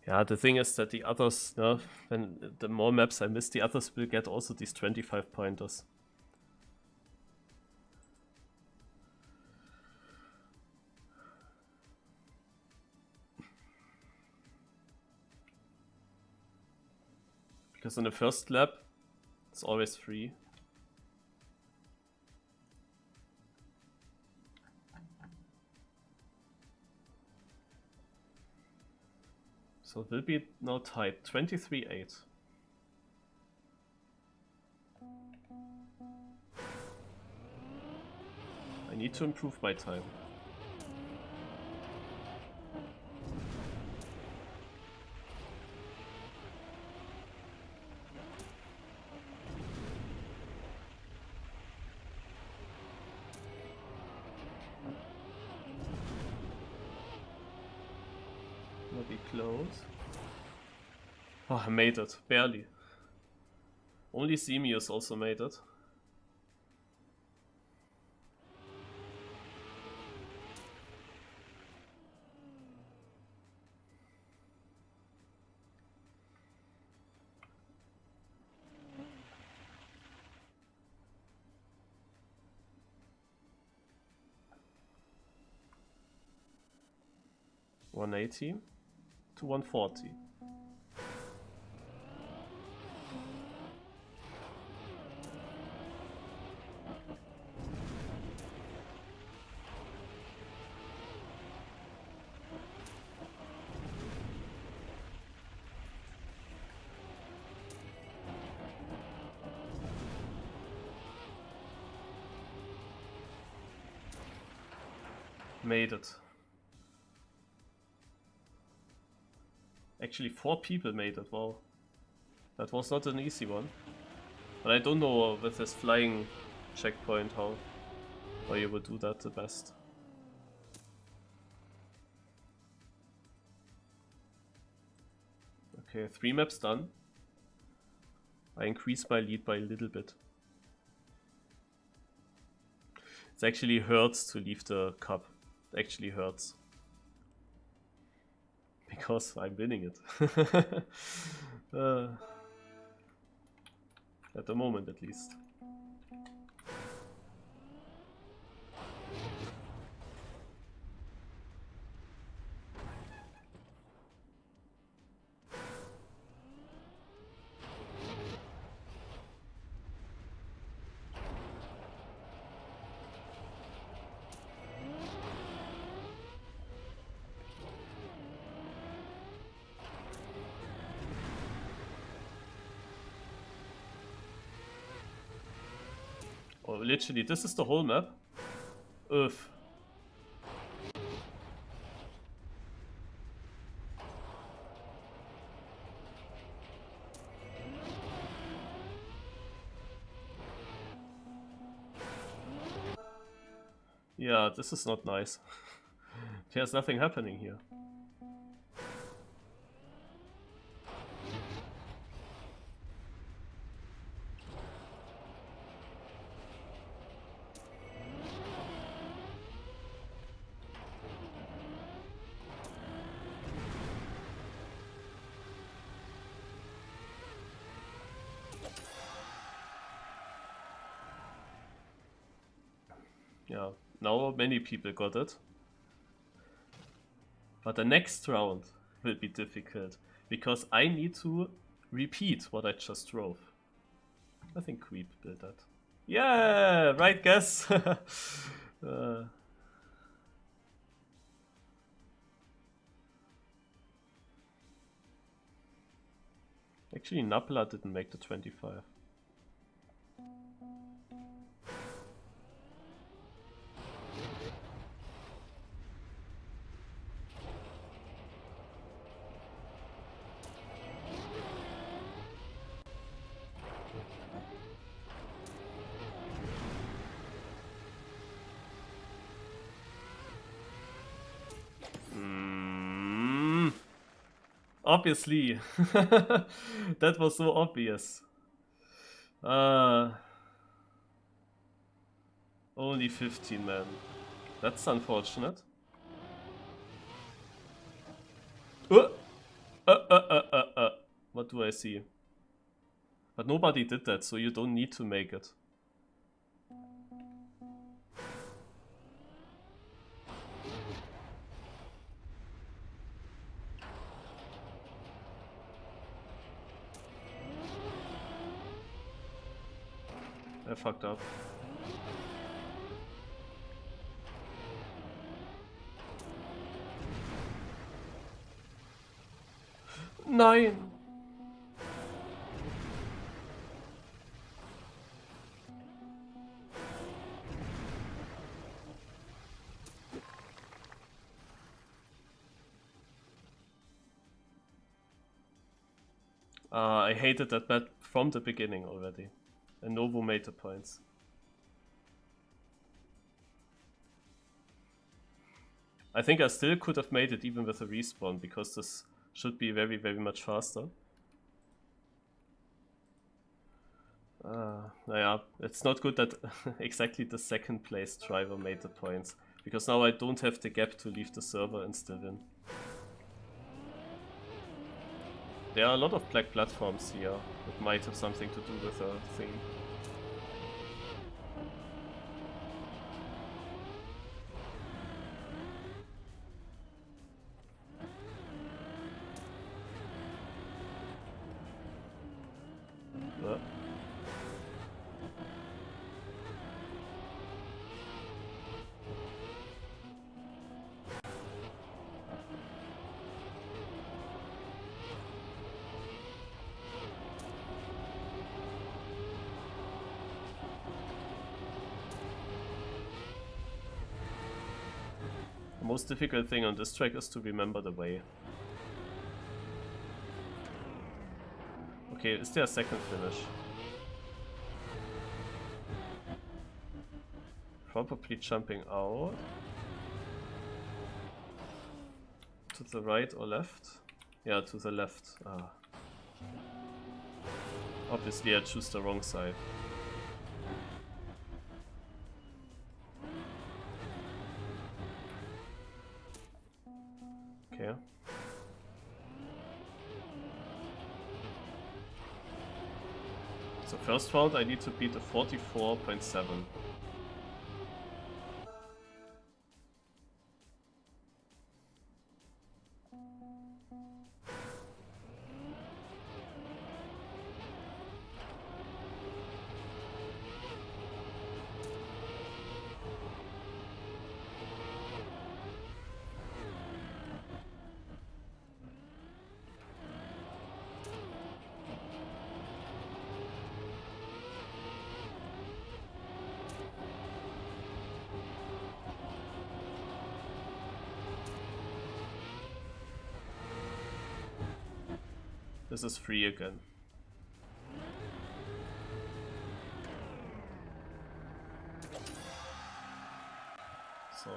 [SPEAKER 1] Yeah, the thing is that the others, when the more maps I miss, the others will get also these 25 pointers. Because in the first lap, it's always free. So it will be now tied, 23-8. I need to improve my time. Be close. Oh, I made it, barely. Only Semius also made it. $180 to $140. Made it. Actually 4 people made it, wow. That was not an easy one. But I don't know with this flying checkpoint how you would do that the best. Okay, 3 maps done. I increased my lead by a little bit. It actually hurts to leave the cup. It actually hurts. Because I'm winning it. At the moment at least. Oh, literally, this is the whole map? Oof. Yeah, this is not nice. There's nothing happening here. Yeah, now many people got it. But the next round will be difficult, because I need to repeat what I just drove. I think Creep did that. Yeah, right guess! Actually, Napla didn't make the 25. Obviously. That was so obvious. Only 15 men. That's unfortunate. What do I see? But nobody did that, so you don't need to make it. I fucked up. Nein! I hated that bet from the beginning already. And Novo made the points. I think I still could have made it even with a respawn, because this should be very, very much faster. Naja, it's not good that exactly the second place driver made the points, because now I don't have the gap to leave the server and still win. There are a lot of black platforms here that might have something to do with the thing. The most difficult thing on this track is to remember the way. Okay, is there a second finish? Probably jumping out. To the right or left? Yeah, to the left. Ah. Obviously I choose the wrong side. Okay. So first round I need to beat a 44.7. This is free again. So.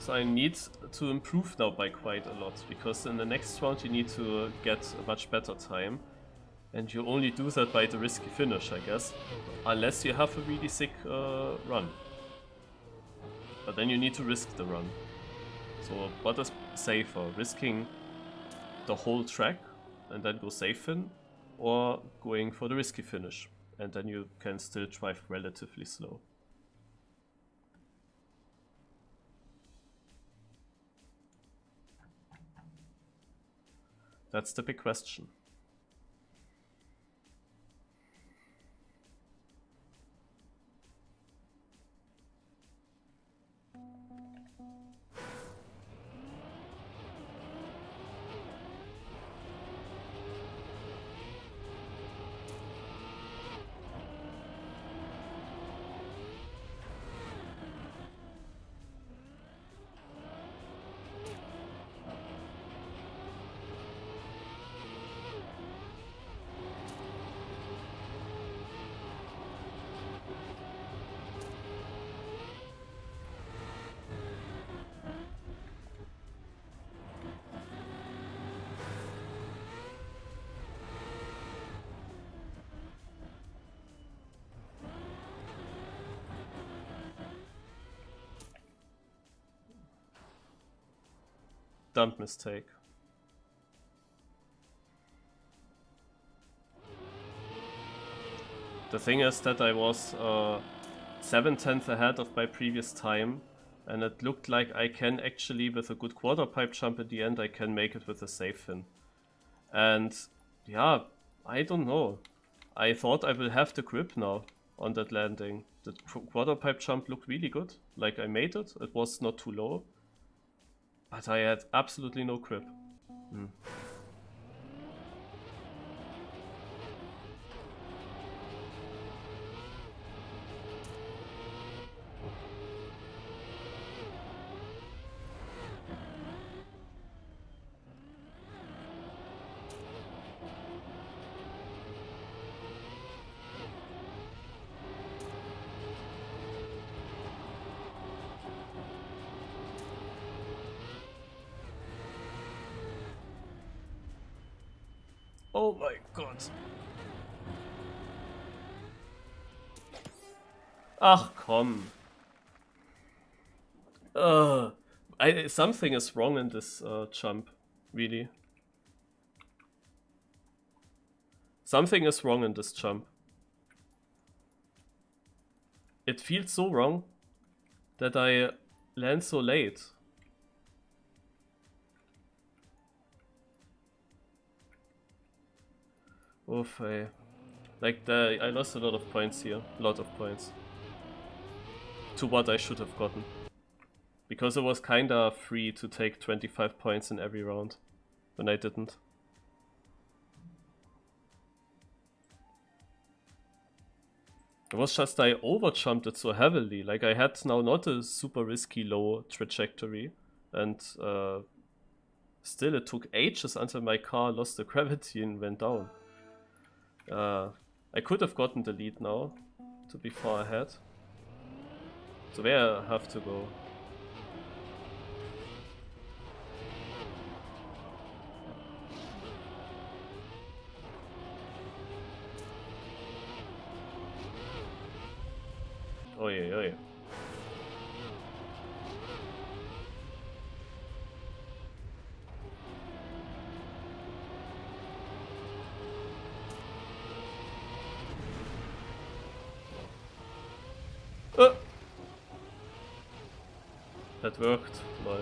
[SPEAKER 1] So I need to improve now by quite a lot, because in the next round you need to get a much better time. And you only do that by the risky finish, I guess. Unless you have a really sick run. But then you need to risk the run. So what is safer? Risking the whole track and then go safe in? Or going for the risky finish? And then you can still drive relatively slow. That's the big question. Dumb mistake. The thing is that I was 7/10 ahead of my previous time, and it looked like I can actually, with a good quarter pipe jump at the end, I can make it with a safe fin. And yeah, I don't know. I thought I will have the grip now on that landing. The quarter pipe jump looked really good. Like I made it, it was not too low. But I had absolutely no grip. Oh my god. Ach komm. Something is wrong in this jump, really. Something is wrong in this jump. It feels so wrong that I land so late. Oof, like I lost a lot of points here. A lot of points. To what I should have gotten. Because it was kinda free to take 25 points in every round. When I didn't. It was just I overjumped it so heavily. Like I had now not a super risky low trajectory. And still it took ages until my car lost the gravity and went down. I could have gotten the lead now, to be far ahead. So where I have to go? Oh yeah, oh yeah. That worked, lol.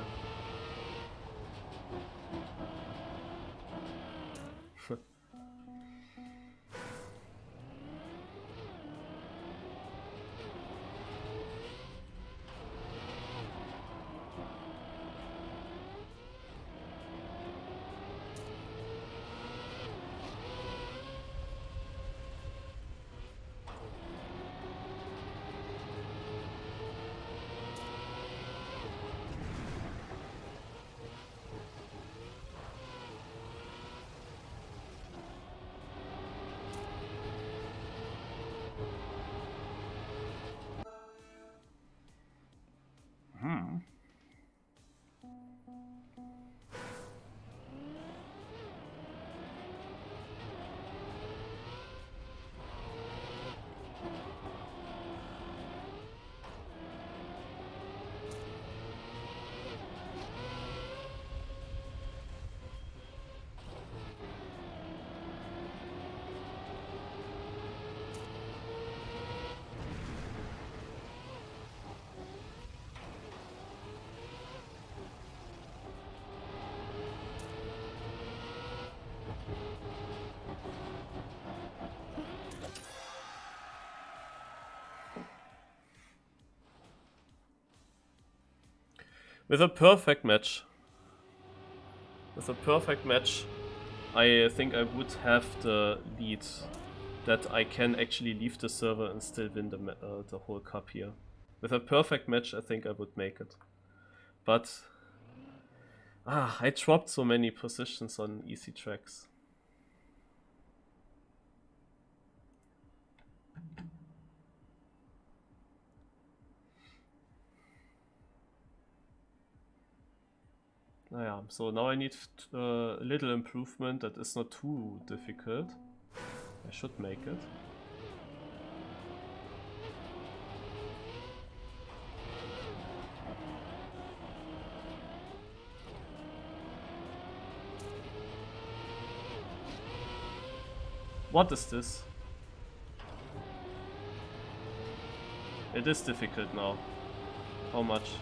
[SPEAKER 1] With a perfect match. With a perfect match, I think I would have the lead that I can actually leave the server and still win the whole cup here. With a perfect match, I think I would make it. But I dropped so many positions on easy tracks. Naja, so now I need a little improvement that is not too difficult. I should make it. What is this? It is difficult now. How much?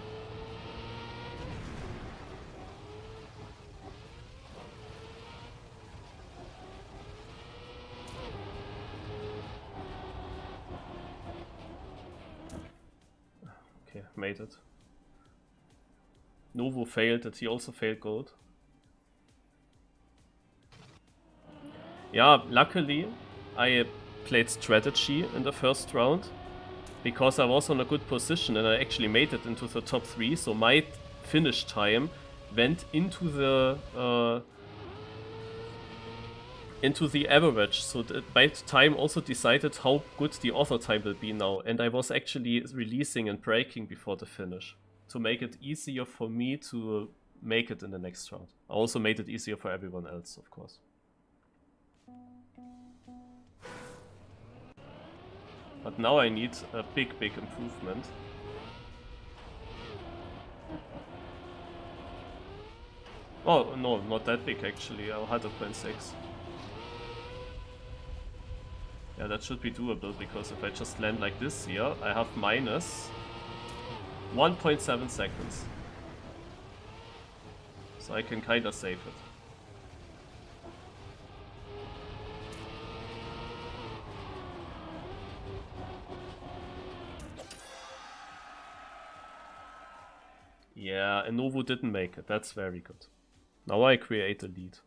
[SPEAKER 1] Okay, made it. Novo failed it, he also failed gold. Yeah, luckily I played strategy in the first round because I was on a good position and I actually made it into the top 3, so my finish time went into the average, so my time also decided how good the author time will be now, and I was actually releasing and breaking before the finish to make it easier for me to make it in the next round. I also made it easier for everyone else, of course. But now I need a big improvement. Oh, no, not that big actually, 100.6. Yeah, that should be doable, because if I just land like this here, I have minus 1.7 seconds. So I can kinda save it. Yeah, and Novo didn't make it. That's very good. Now I create a lead.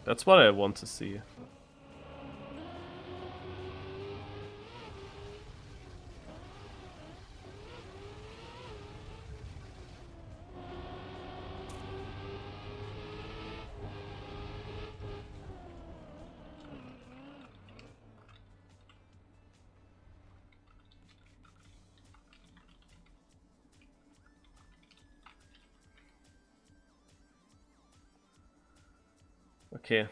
[SPEAKER 1] That's what I want to see. Okay.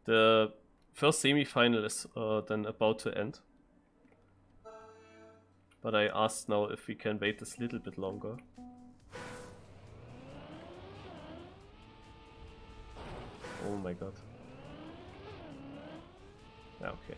[SPEAKER 1] The first semi-final is then about to end. But I asked now if we can wait this little bit longer. Oh my god. Yeah, okay.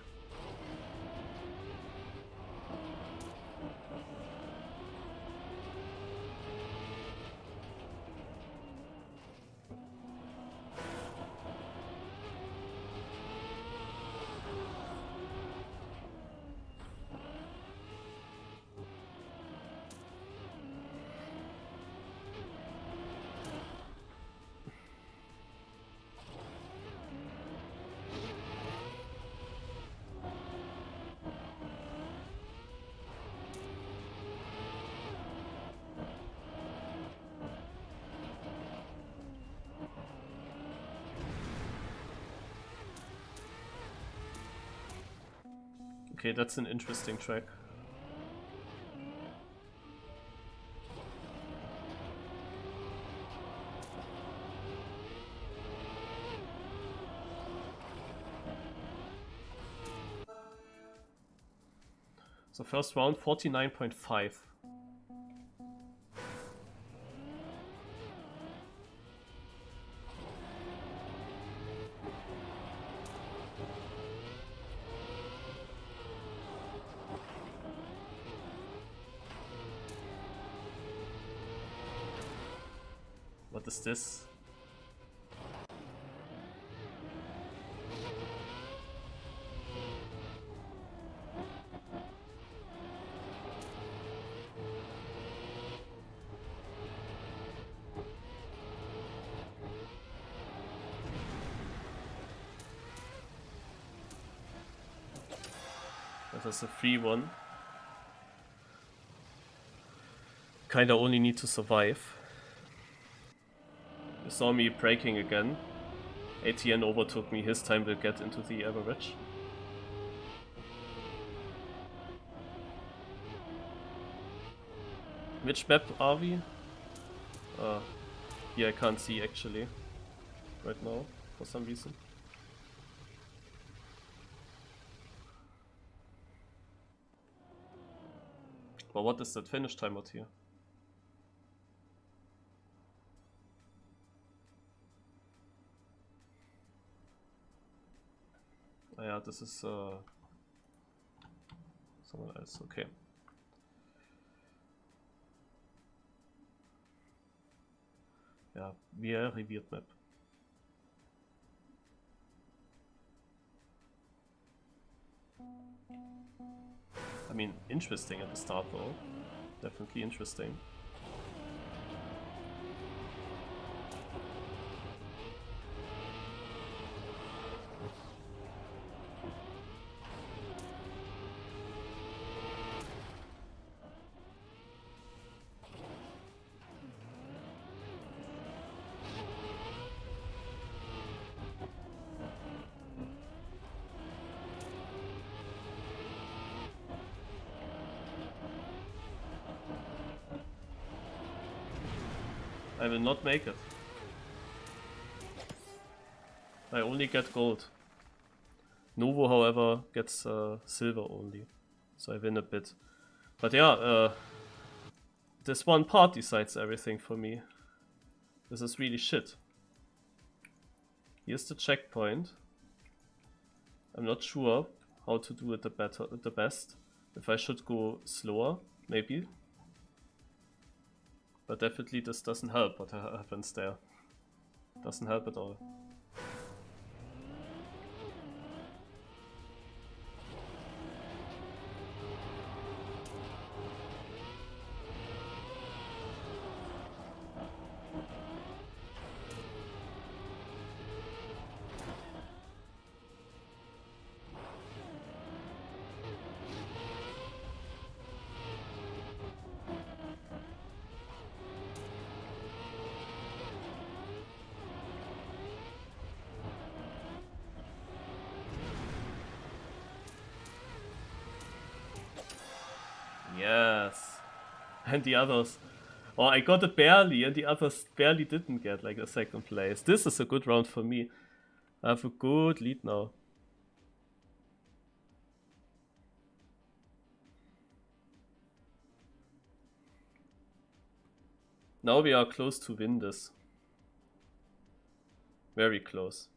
[SPEAKER 1] Okay, that's an interesting track. So first round, 49.5. What is this? That is a free one. Kinda only need to survive. You saw me breaking again. ATN overtook me, his time will get into the average. Which map are we? Here I can't see actually. Right now, for some reason. But what is that finish time out here? Oh yeah, this is someone else, okay. Yeah, very weird map. I mean, interesting at the start though. Definitely interesting. I will not make it. I only get gold. Novo, however, gets silver only. So I win a bit. But yeah, this one part decides everything for me. This is really shit. Here's the checkpoint. I'm not sure how to do it the best. If I should go slower, maybe. But definitely this doesn't help what happens there. Doesn't help at all. Yes. And the others. Oh, I got it barely, and the others barely didn't get like a second place. This is a good round for me. I have a good lead now. Now we are close to win this. Very close.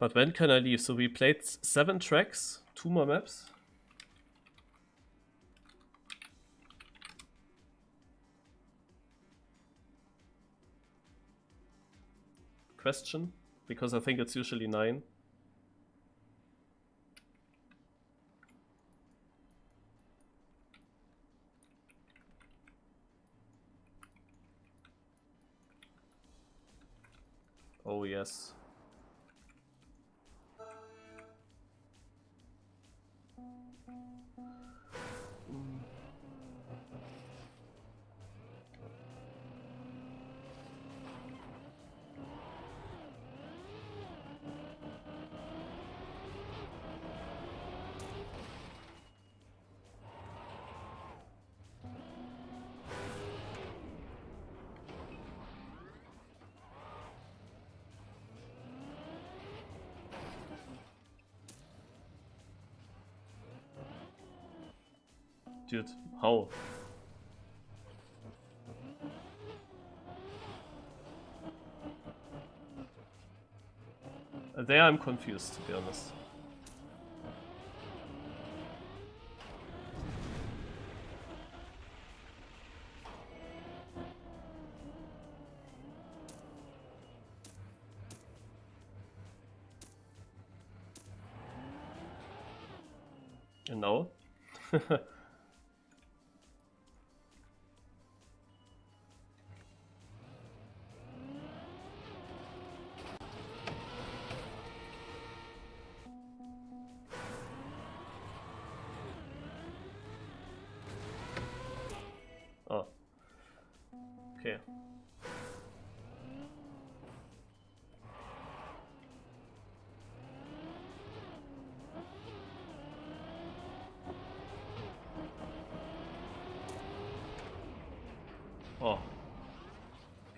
[SPEAKER 1] But when can I leave? So we played 7 tracks, 2 more maps. Question, because I think it's usually 9. Oh yes. Dude, how? There I'm confused, to be honest. And now?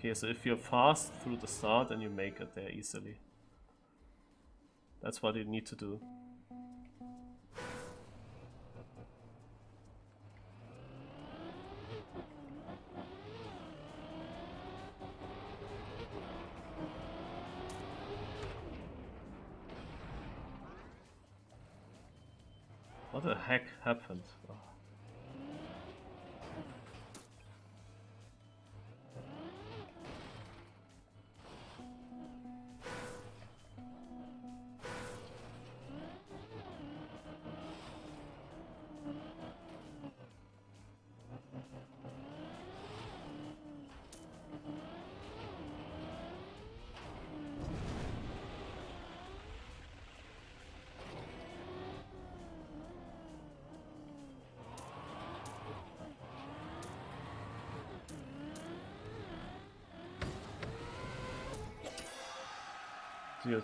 [SPEAKER 1] Okay, so if you're fast through the start, then you make it there easily. That's what you need to do. What the heck happened? Oh. Dude.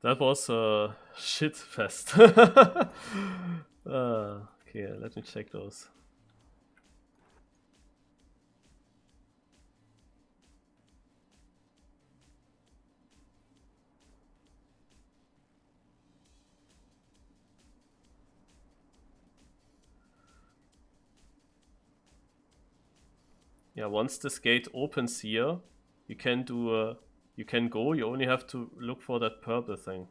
[SPEAKER 1] That was a shit fest. Okay, let me check those. Yeah, once this gate opens here, you can do you can go, you only have to look for that purple thing.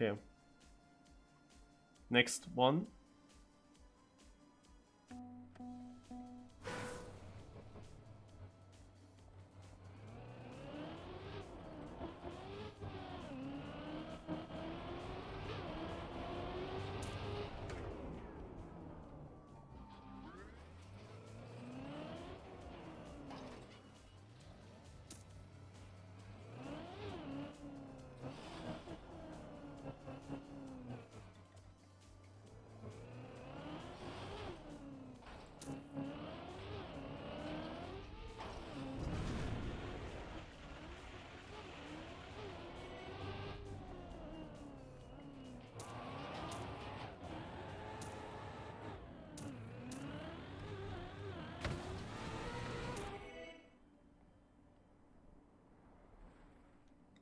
[SPEAKER 1] Okay. Next one.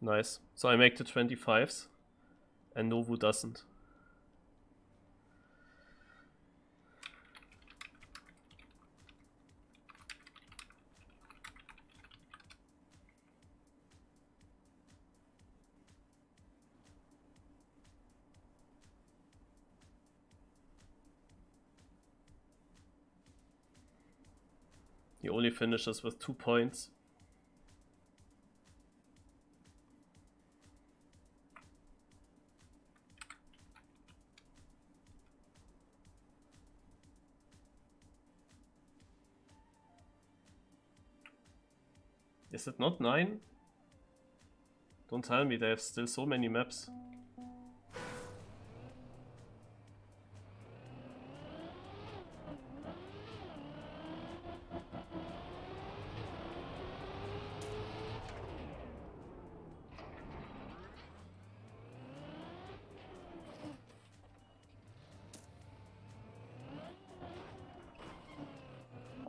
[SPEAKER 1] Nice. So I make the 25s and Novu doesn't. He only finishes with 2 points. Is it not 9? Don't tell me they have still so many maps.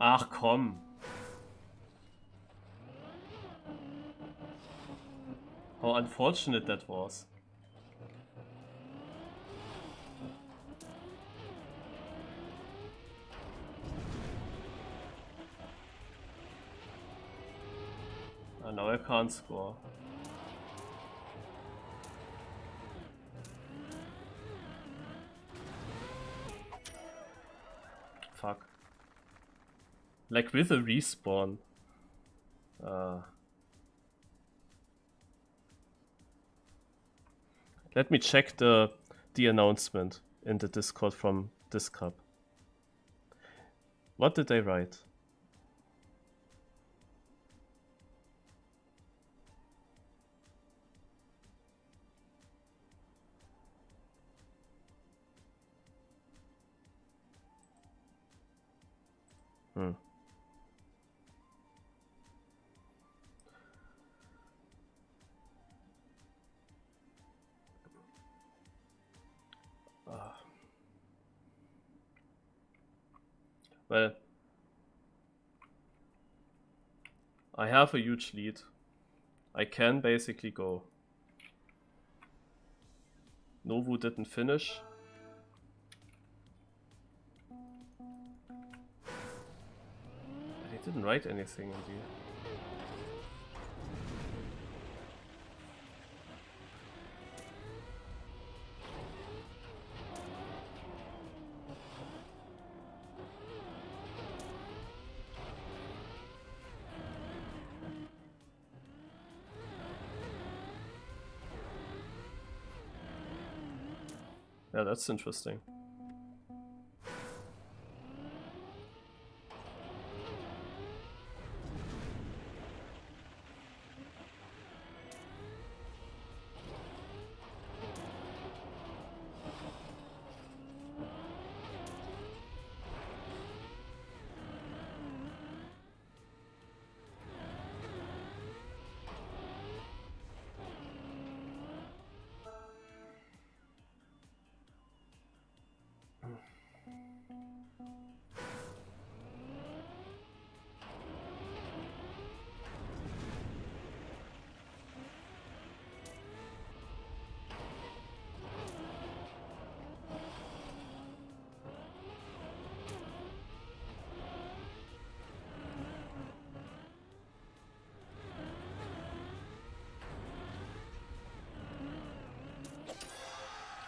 [SPEAKER 1] Ach komm. How unfortunate that was. Oh, now I can't score. Fuck. Like with a respawn. Let me check the announcement in the Discord from Discup. What did they write? Well, I have a huge lead. I can basically go. Novu didn't finish. He didn't write anything in the... Yeah, that's interesting.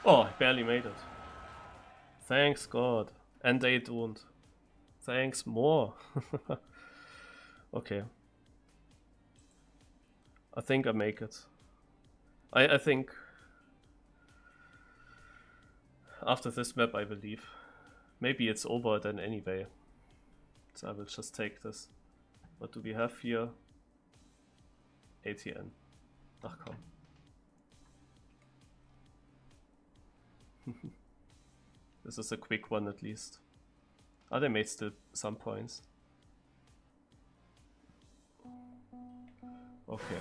[SPEAKER 1] Oh, I barely made it. Thanks God. And they don't. Thanks more. Okay. I think I make it. I think after this map I will leave. Maybe it's over then anyway. So I will just take this. What do we have here? ATN. Ach komm. This is a quick one at least. Ah, they made still some points. Okay.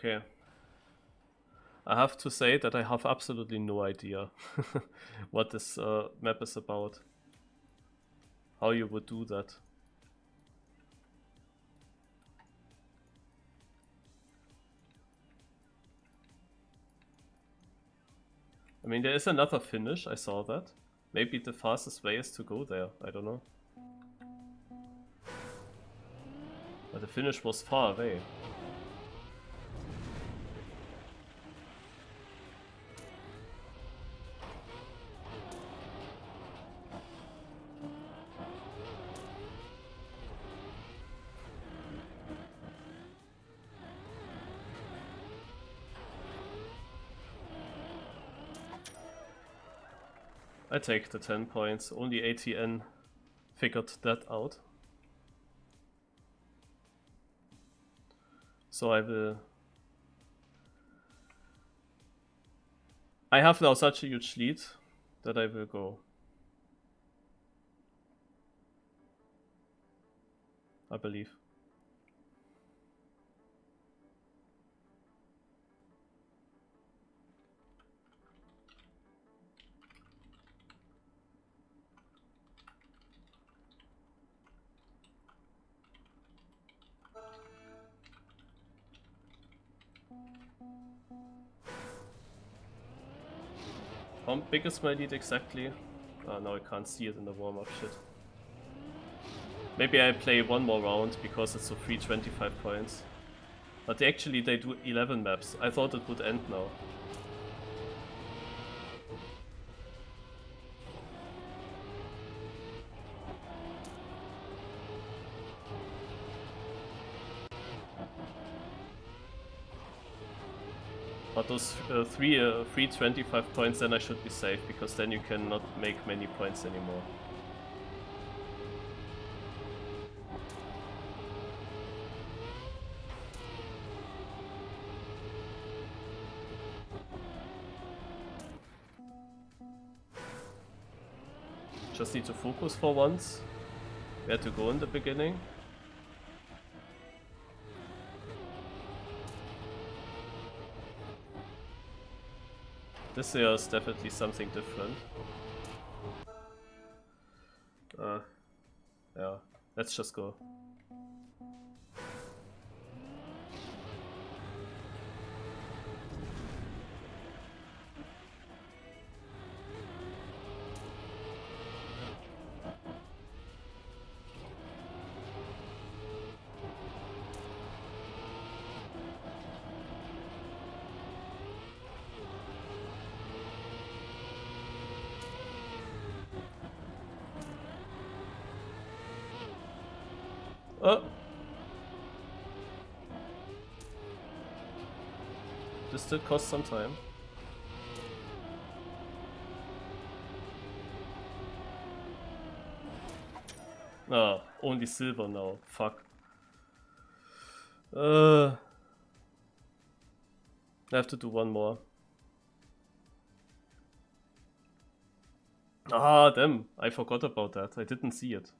[SPEAKER 1] Okay. I have to say that I have absolutely no idea what this map is about. How you would do that. I mean, there is another finish, I saw that. Maybe the fastest way is to go there, I don't know. But the finish was far away. I take the 10 points, only ATN figured that out. So I will... I have now such a huge lead that I will go. I believe. How big is my lead exactly? Now I can't see it in the warm-up shit. Maybe I play one more round because it's a free 25 points. But actually they do 11 maps. I thought it would end now. But those three 25 points, then I should be safe, because then you cannot make many points anymore. Just need to focus for once where to go in the beginning. This year is definitely something different. Yeah, let's just go. Oh! This did cost some time. Ah, only silver now. Fuck. I have to do one more. Ah, damn. I forgot about that. I didn't see it.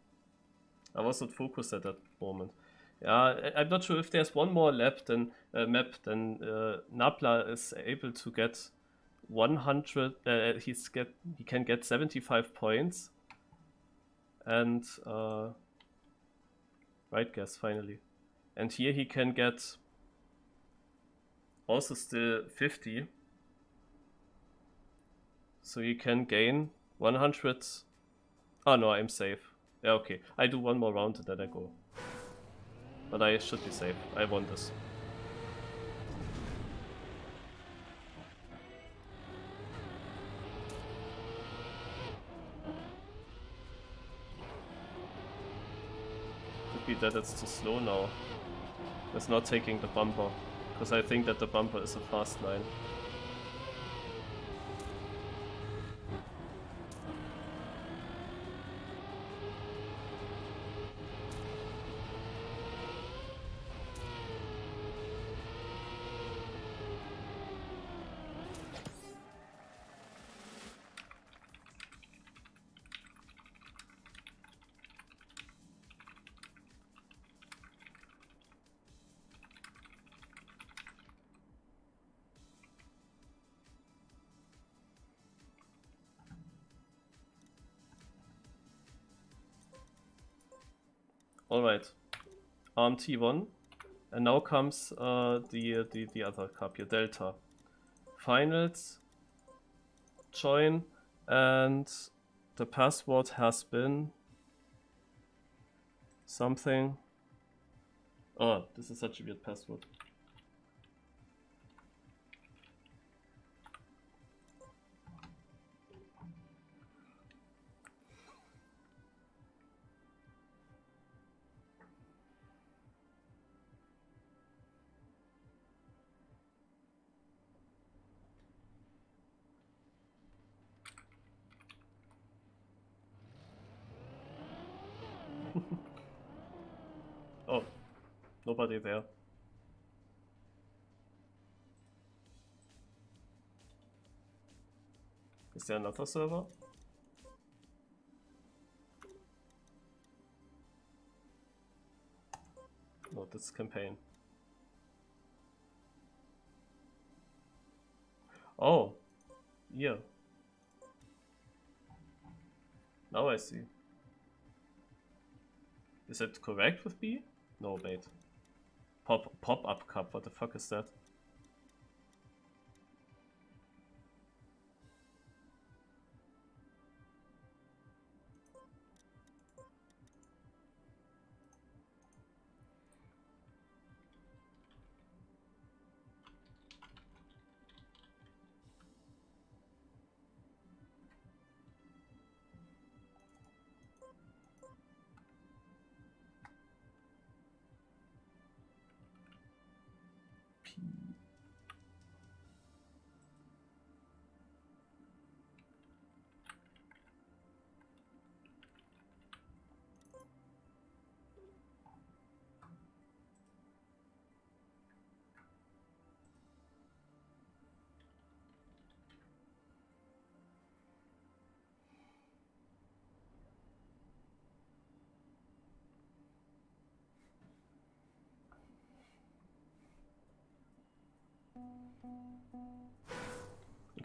[SPEAKER 1] I was not focused at that moment. Yeah, I'm not sure if there's one more map, then Napla is able to get 100. He can get 75 points, and right guess finally, and here he can get also still 50. So he can gain 100. Oh no, I'm safe. Yeah, okay. I do one more round and then I go. But I should be safe. I won this. Could be that it's too slow now. It's not taking the bumper. Because I think that the bumper is a fast line. Alright. T1. And now comes the other cup here, Delta. Finals. Join. And the password has been something. Oh, this is such a weird password. Oh, nobody there. Is there another server? No, that's campaign. Oh, yeah. Now I see. Is it correct with B? No, wait. Pop-up cup, what the fuck is that? P.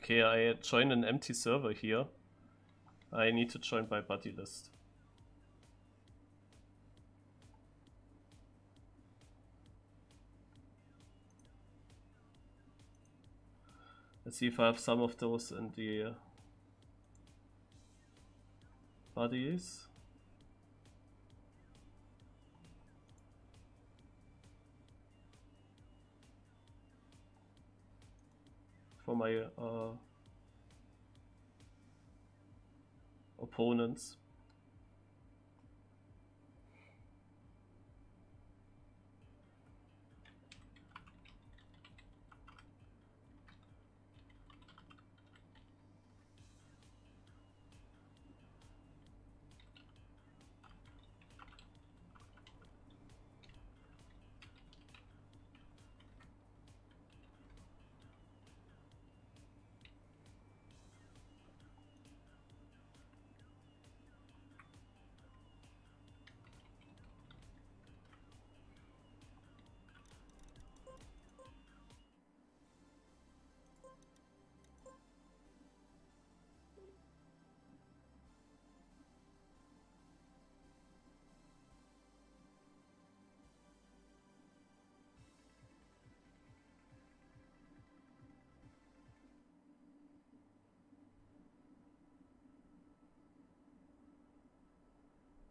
[SPEAKER 1] Okay, I join an empty server here. I need to join my buddy list. Let's see if I have some of those in the buddies. For my opponents.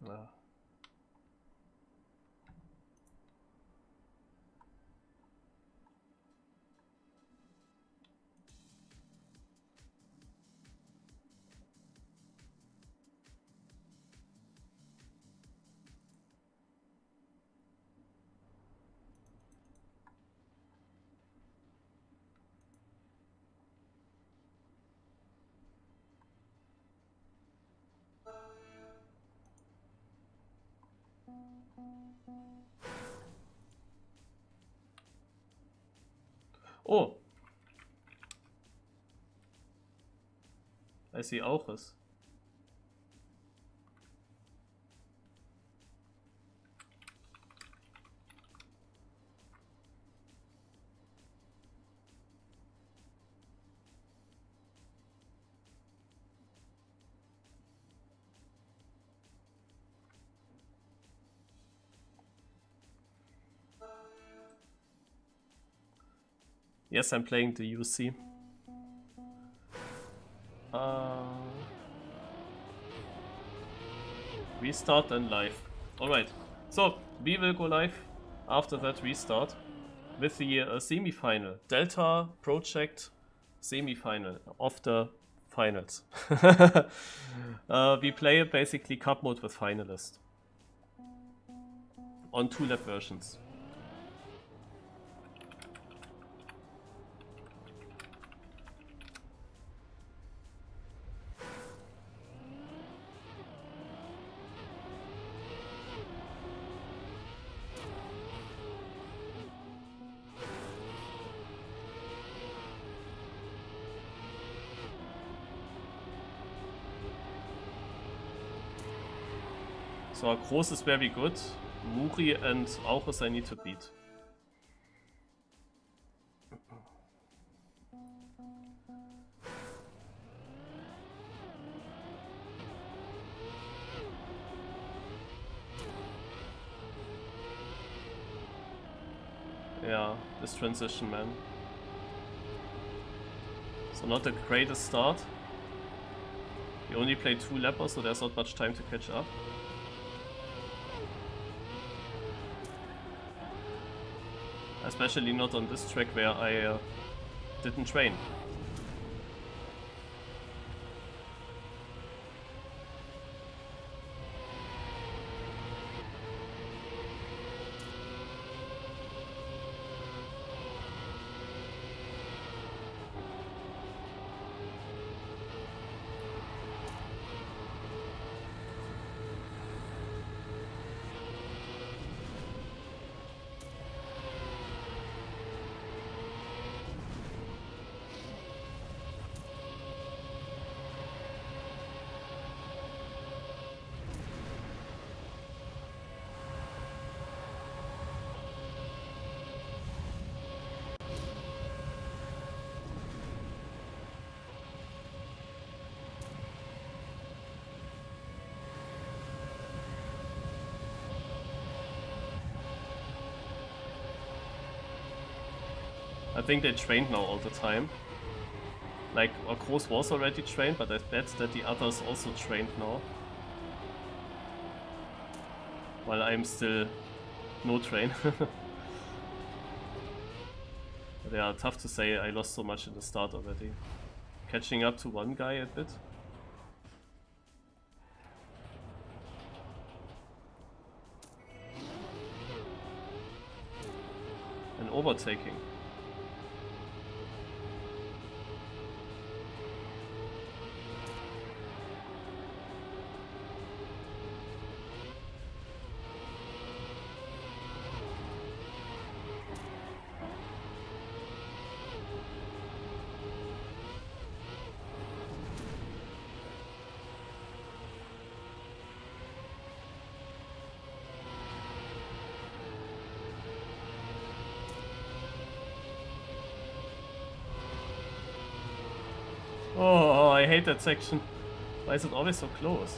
[SPEAKER 1] Ah. Oh! I see Auches. Yes, I'm playing the UC. Restart and live. Alright, so we will go live after that restart with the semi-final. Delta Proect semi-final of the finals. We play basically cup mode with Finalist on 2-lap versions. So Groß is very good. Muri and Auches I need to beat. Yeah, this transition, man. So not the greatest start. We only play 2 lappers, so there's not much time to catch up. Especially not on this track where I didn't train. think they trained now all the time. Like, Groß was already trained, but I bet that the others also trained now. While I'm still no train. But yeah, tough to say, I lost so much in the start already. Catching up to one guy a bit. And overtaking. Oh, I hate that section. Why is it always so close?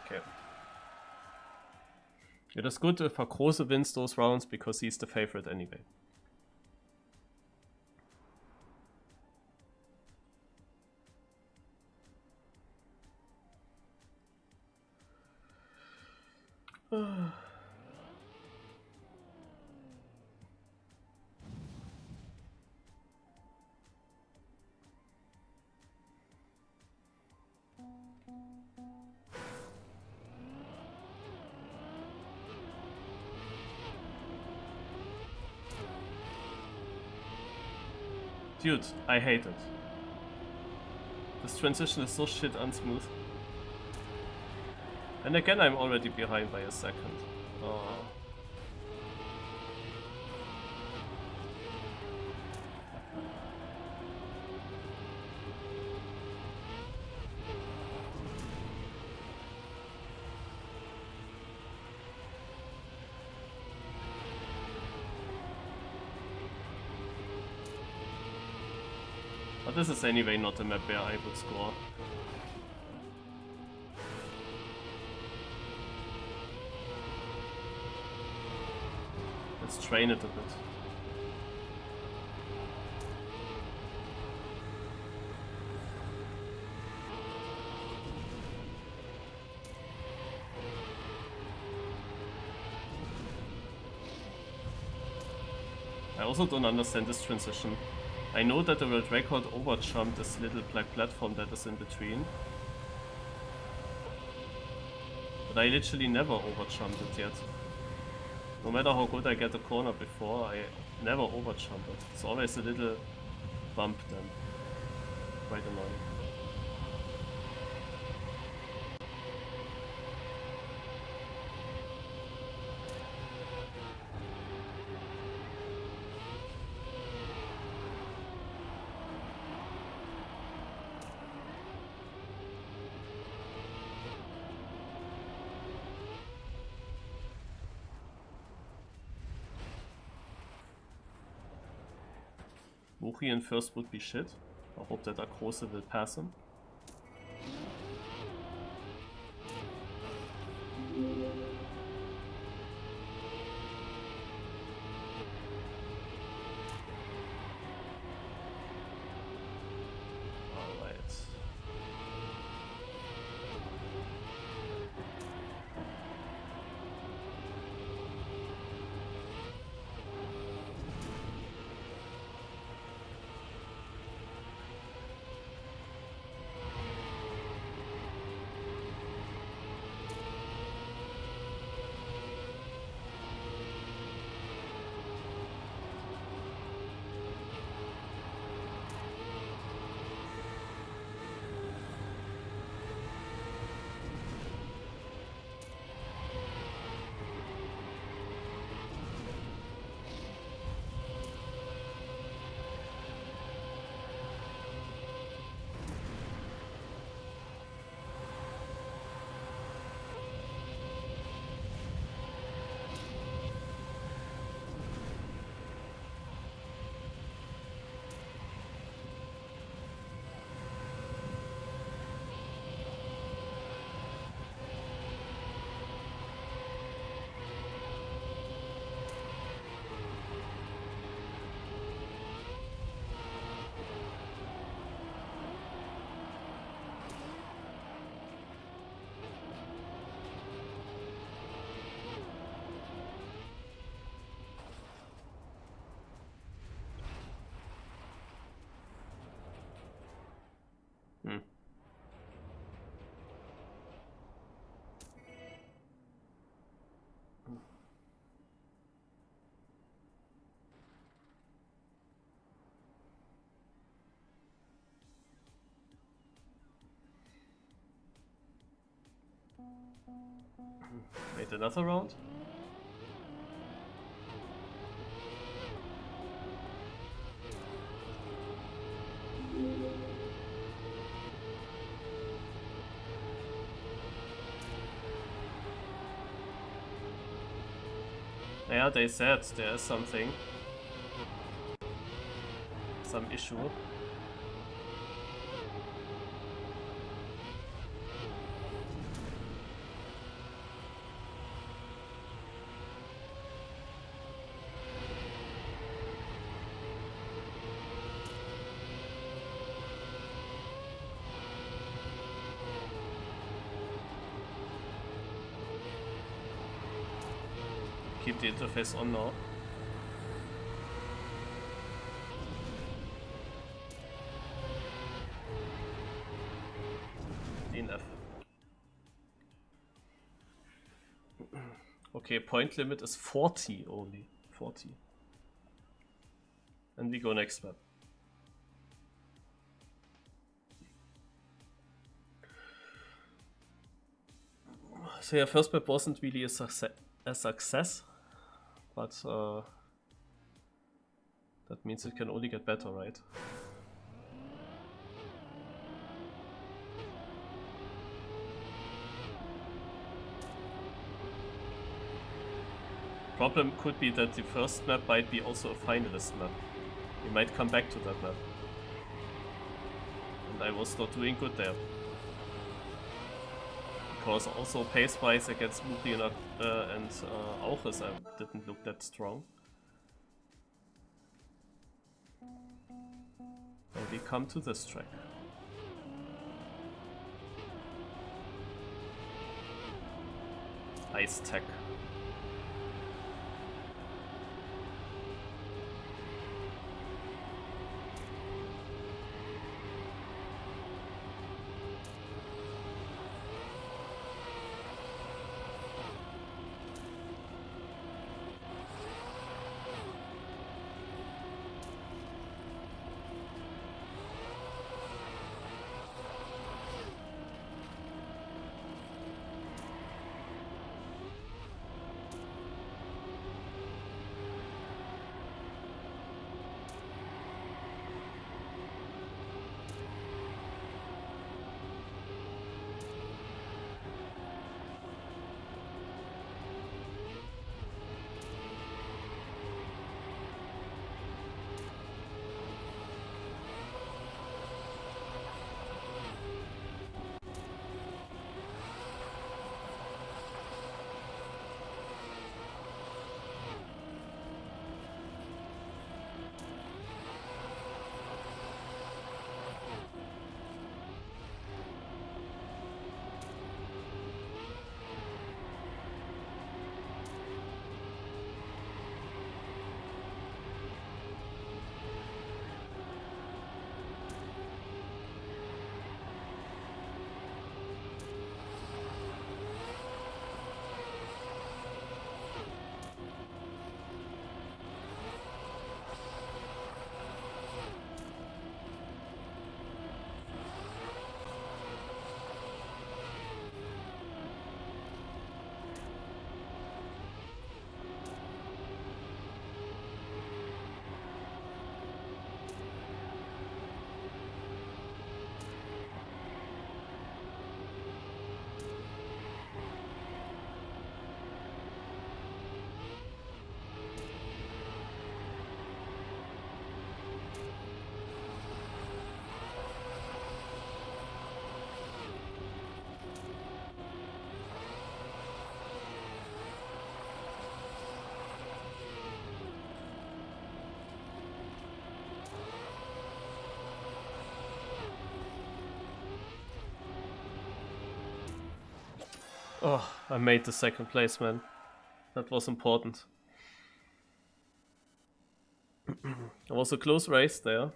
[SPEAKER 1] Okay. It is good if Große wins those rounds because he's the favorite anyway. Dude, I hate it. This transition is so shit unsmooth. And again, I'm already behind by a second. Oh. But this is anyway not a map where I would score. Let's train it a bit. I also don't understand this transition. I know that the world record overjumped this little black platform that is in between. But I literally never overjumped it yet. No matter how good I get a corner before, I never overjump it. It's always a little bump then. Quite annoying. Muchi in first would be shit. I hope that Große will pass him. Alright. Wait, another round? Yeah, they said there's something. Some issue. Keep the interface on now. DNF. Okay, point limit is 40 only. 40. And we go next map. So yeah, first map wasn't really a success, but that means it can only get better, right? Problem could be that the first map might be also a finalist map. We might come back to that map. And I was not doing good there. Because also pace-wise against Muki and Auchis I didn't look that strong. And we come to this track. Ice Tech. Oh, I made the second place, man. That was important. It was a close race there.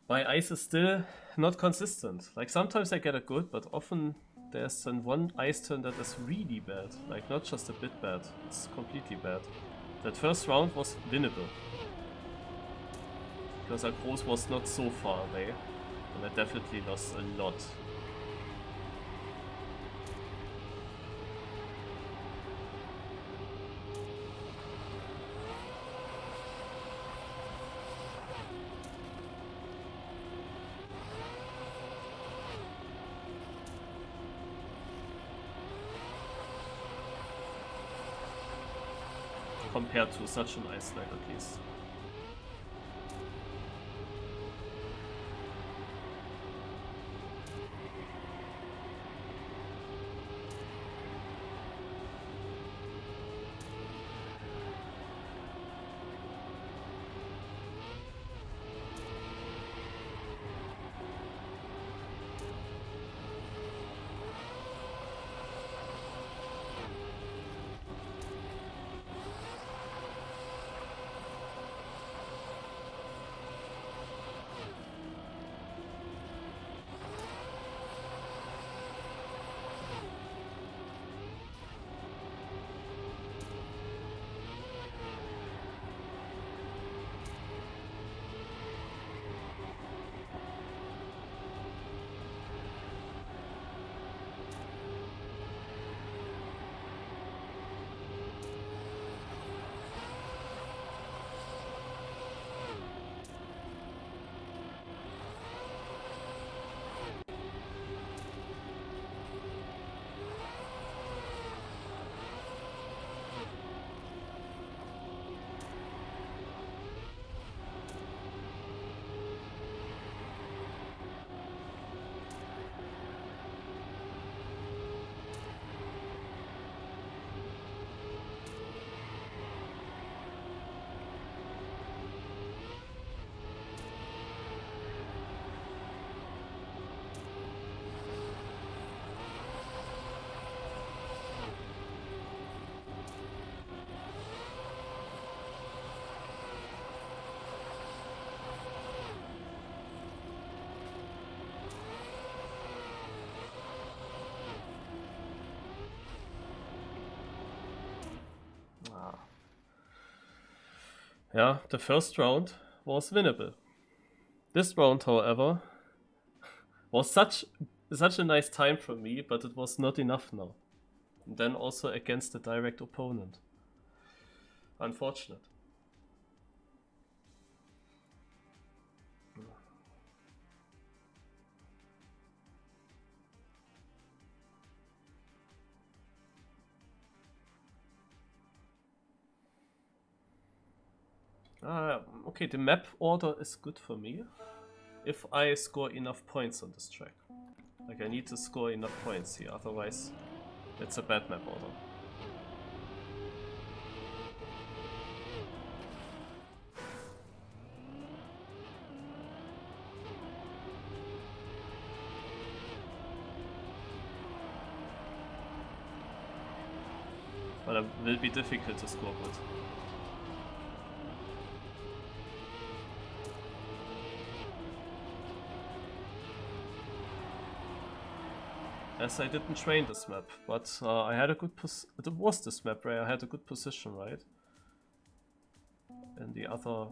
[SPEAKER 1] My ice is still not consistent. Like sometimes I get it good, but often there's then one ice turn that is really bad. Like not just a bit bad, it's completely bad. That first round was winnable. Because our Groß was not so far away. And I definitely lost a lot. compared to such an ice slide at least. Yeah, the first round was winnable. This round, however, was such a nice time for me, but it was not enough now. And then also against a direct opponent. Unfortunate. Okay, the map order is good for me if I score enough points on this track. Like, I need to score enough points here, otherwise it's a bad map order. But it will be difficult to score good. As I didn't train this map, but I had a good it was this map where I had a good position, right? In the other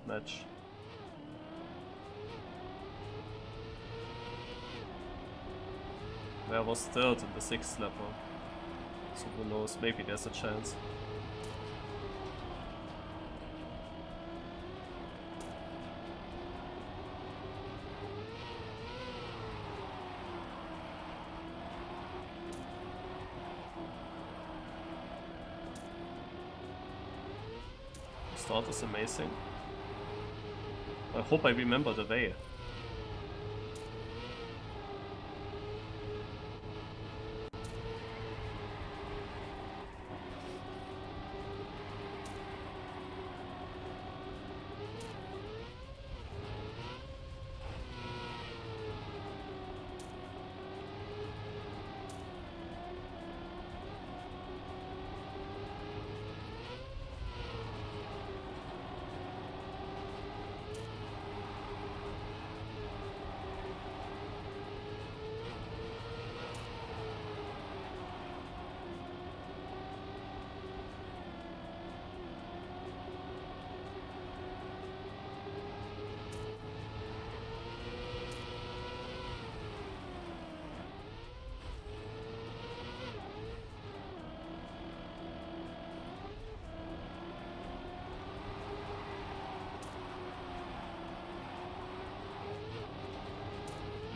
[SPEAKER 1] match. Where I was third in the 6th level. So who knows, maybe there's a chance. Start is amazing. I hope I remember the way.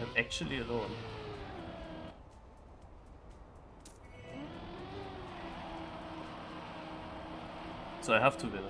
[SPEAKER 1] I'm actually alone. So I have to win it.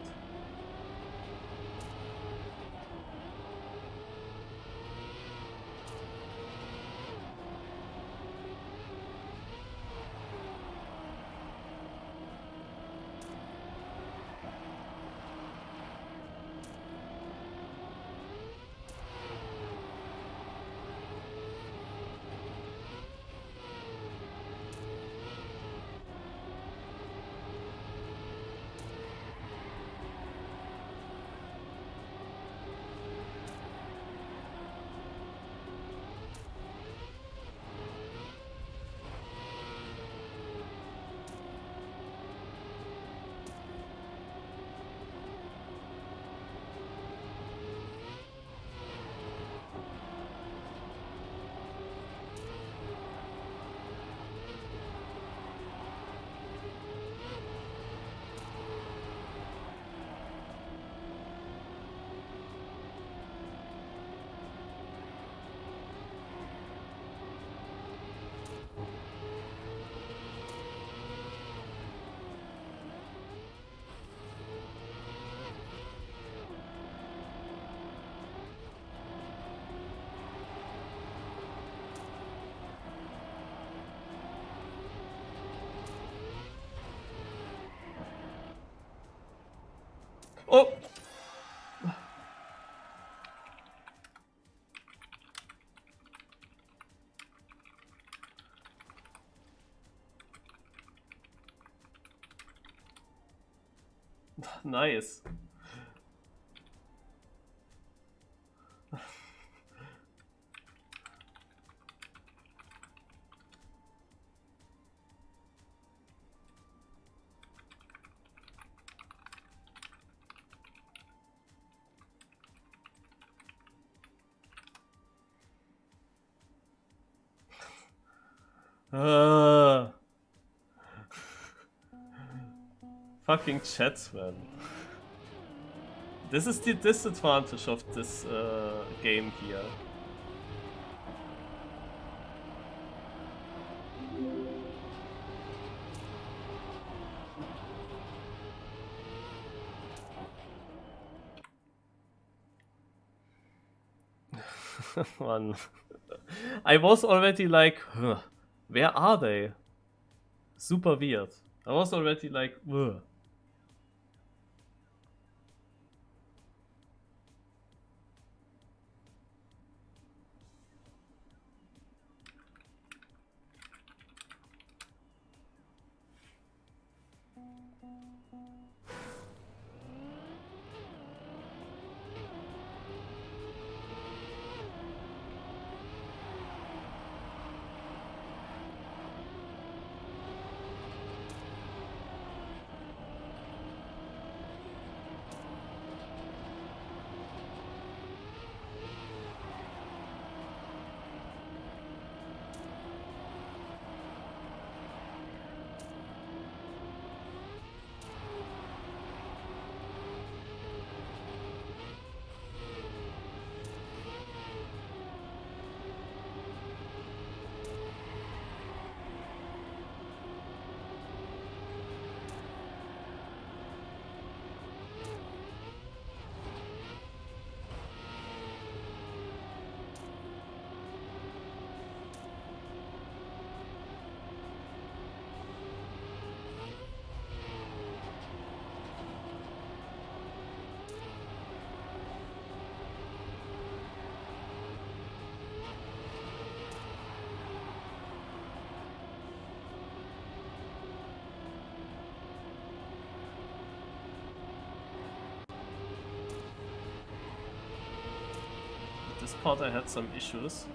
[SPEAKER 1] Oh! Nice. Fucking chats, man. This is the disadvantage of this game here. Man. I was already like, huh, where are they? Super weird. I was already like, ugh. This part I had some issues.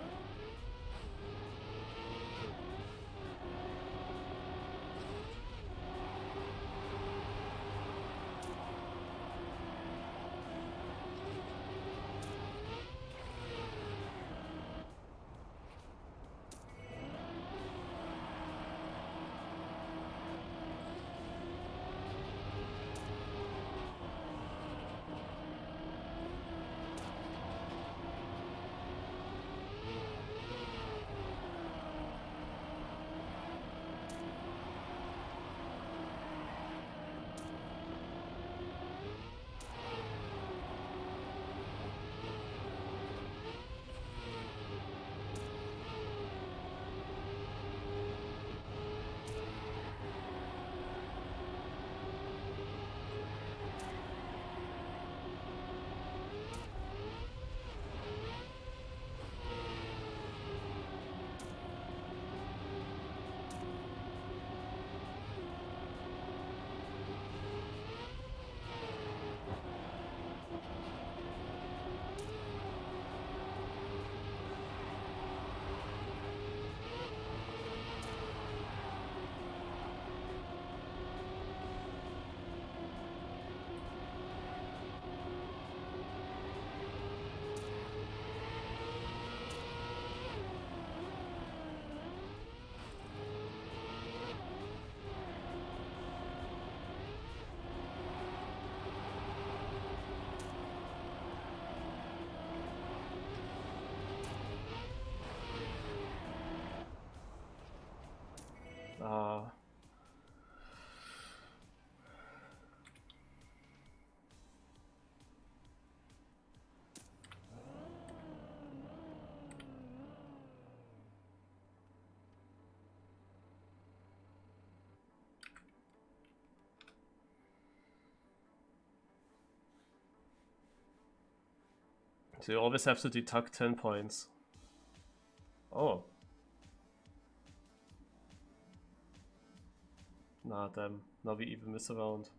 [SPEAKER 1] So you always have to deduct 10 points. Oh. Nah, damn. Now we even miss a round.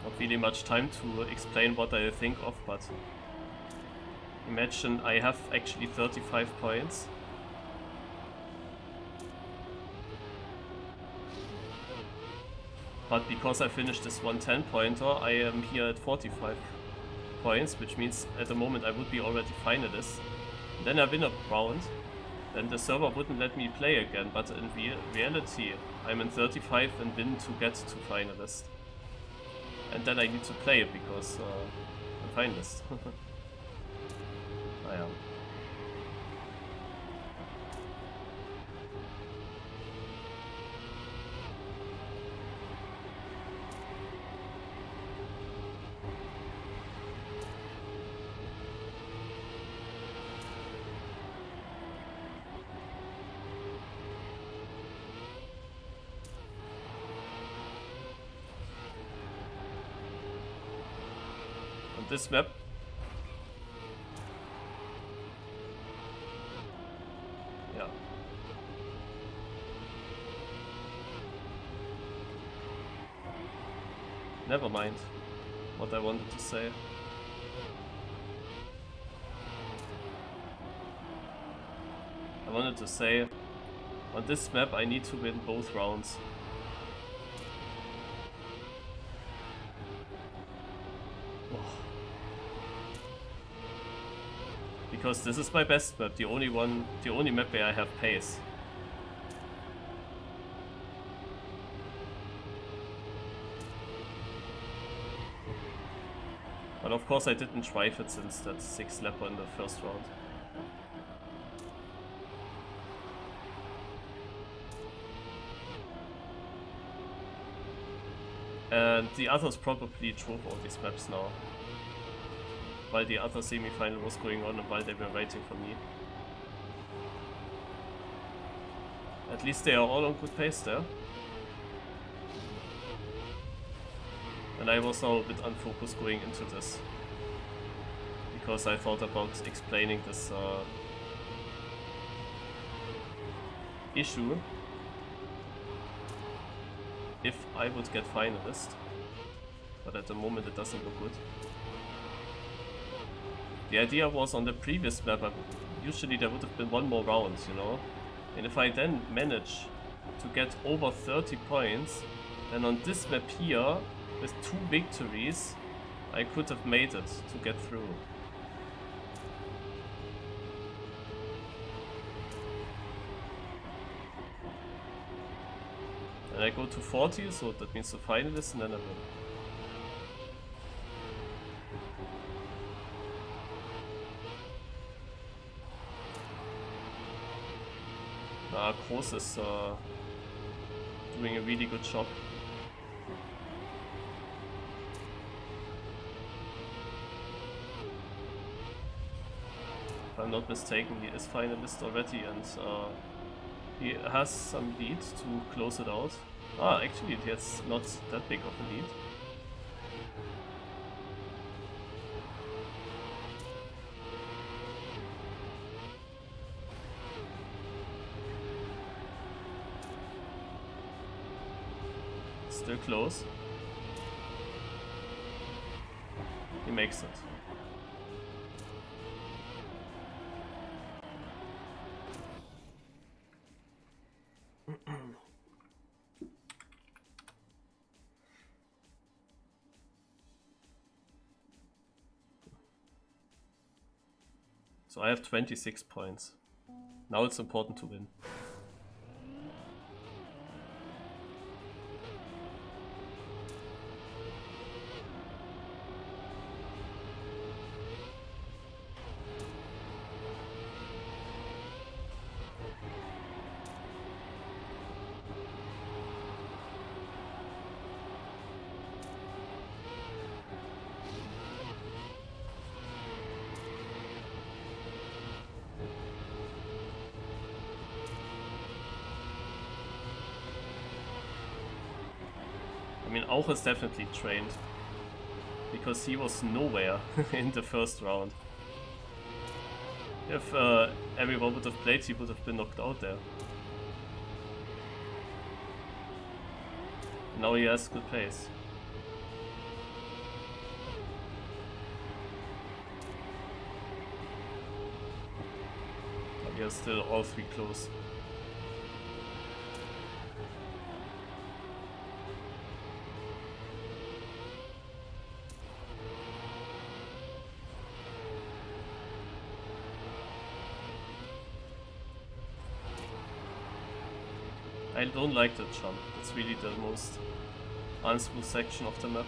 [SPEAKER 1] Not really much time to explain what I think of, but imagine I have actually 35 points. But because I finished this 110 pointer, I am here at 45 points, which means at the moment I would be already finalist. Then I win a round, then the server wouldn't let me play again, but in reality I'm in 35 and win to get to finalist. And then I need to play it because I'm finalist. Naja. This map. Yeah. Never mind what I wanted to say. I wanted to say, on this map I need to win both rounds. Because this is my best map, the only map where I have pace. But of course I didn't drive it since that 6 lapper in the first round. And the others probably drove all these maps now, while the other semi-final was going on and while they were waiting for me. At least they are all on good pace there. And I was now a bit unfocused going into this, because I thought about explaining this issue if I would get finalist, but at the moment it doesn't look good. The idea was on the previous map, usually there would have been one more round, you know? And if I then manage to get over 30 points, then on this map here, with 2 victories, I could have made it to get through. And I go to 40, so that means the finalist, and then I win. Kroos is doing a really good job. If I'm not mistaken, he is finalist already, and he has some lead to close it out. Actually it has not that big of a lead. Still close. He makes it. So I have 26 points. Now it's important to win. I mean, Auch is definitely trained, because he was nowhere in the first round. If everyone would have played, he would have been knocked out there. Now he has good pace. But he has still all three close. I don't like that jump. It's really the most unsmooth section of the map.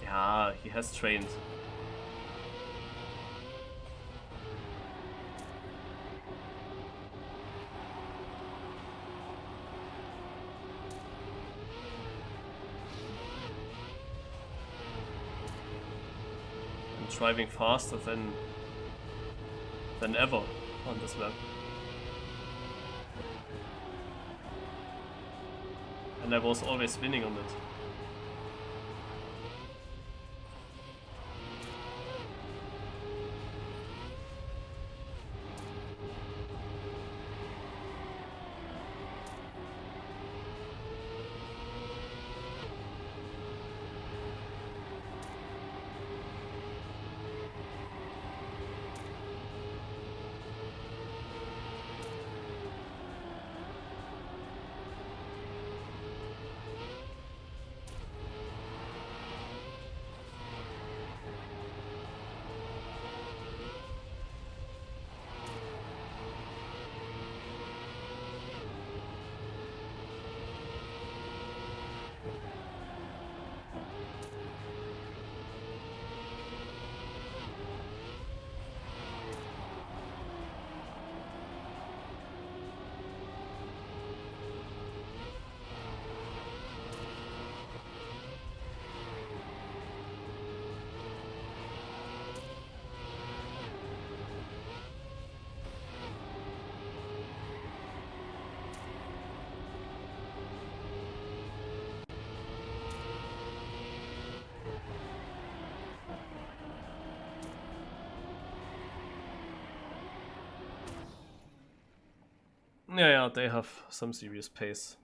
[SPEAKER 1] Yeah, he has trained. I'm driving faster than ever on this map. And I was always winning on it. Yeah, they have some serious pace.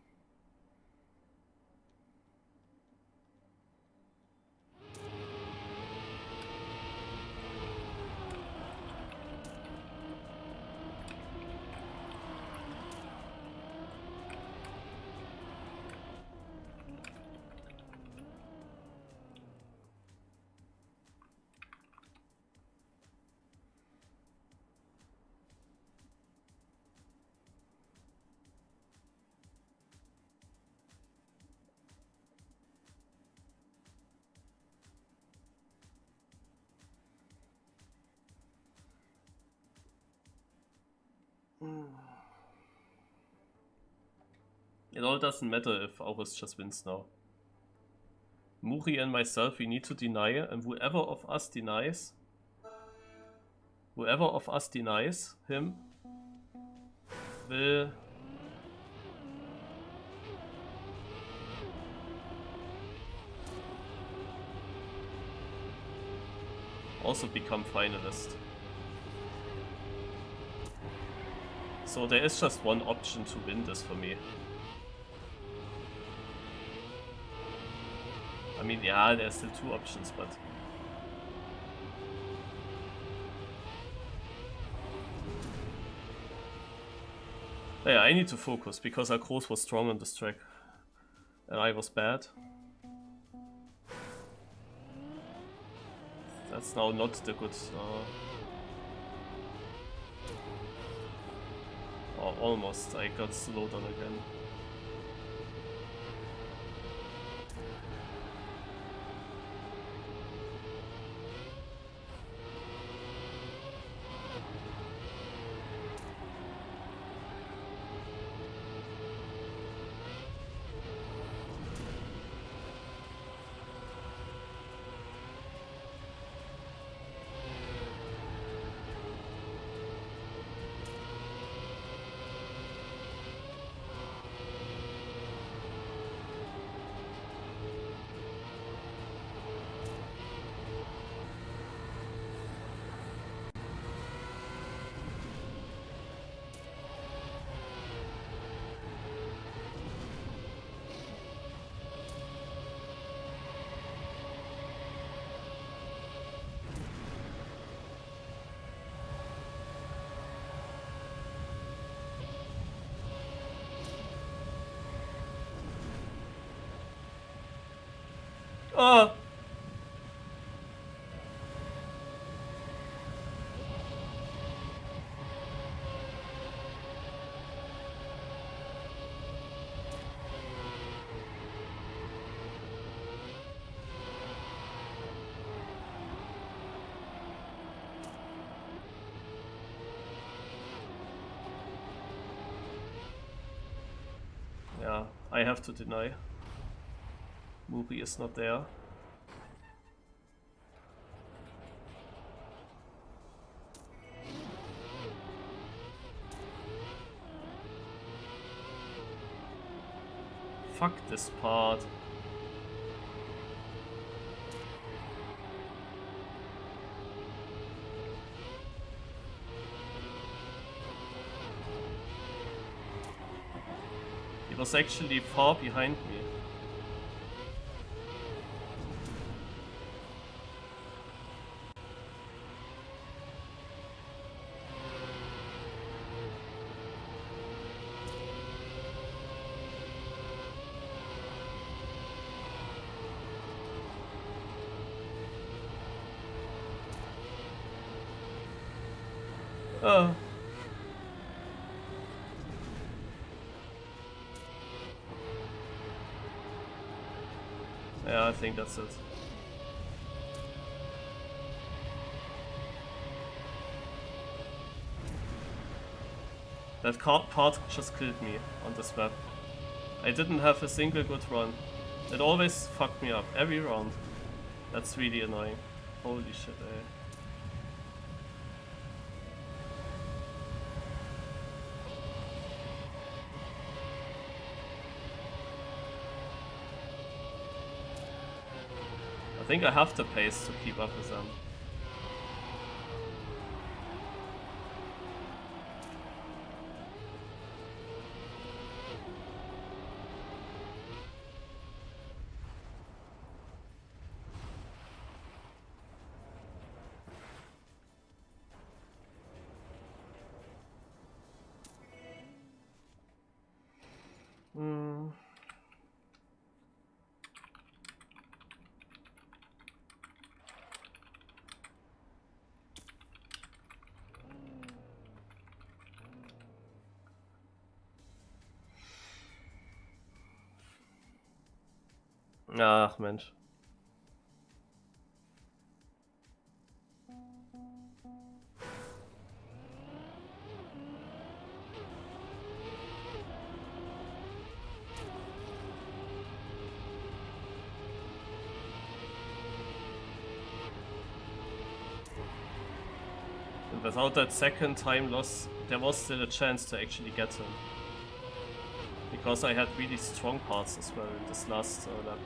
[SPEAKER 1] It all doesn't matter if August just wins now. Muri and myself, we need to deny, and whoever of us denies whoever of us denies him will also become finalist. So there is just one option to win this for me. I mean, yeah, there's still two options, but... Yeah, I need to focus, because Akros was strong on this track. And I was bad. That's now not the good... or almost, I got slowed on again. Oh! Yeah, I have to deny. Muri is not there. Fuck this part. He was actually far behind me. Oh. Yeah, I think that's it. That part just killed me on this map. I didn't have a single good run. It always fucked me up, every round. That's really annoying. Holy shit, eh. I think I have the pace to keep up with them. Ach Mensch. without that second time loss, there was still a chance to actually get him. Because I had really strong parts as well in this last lap.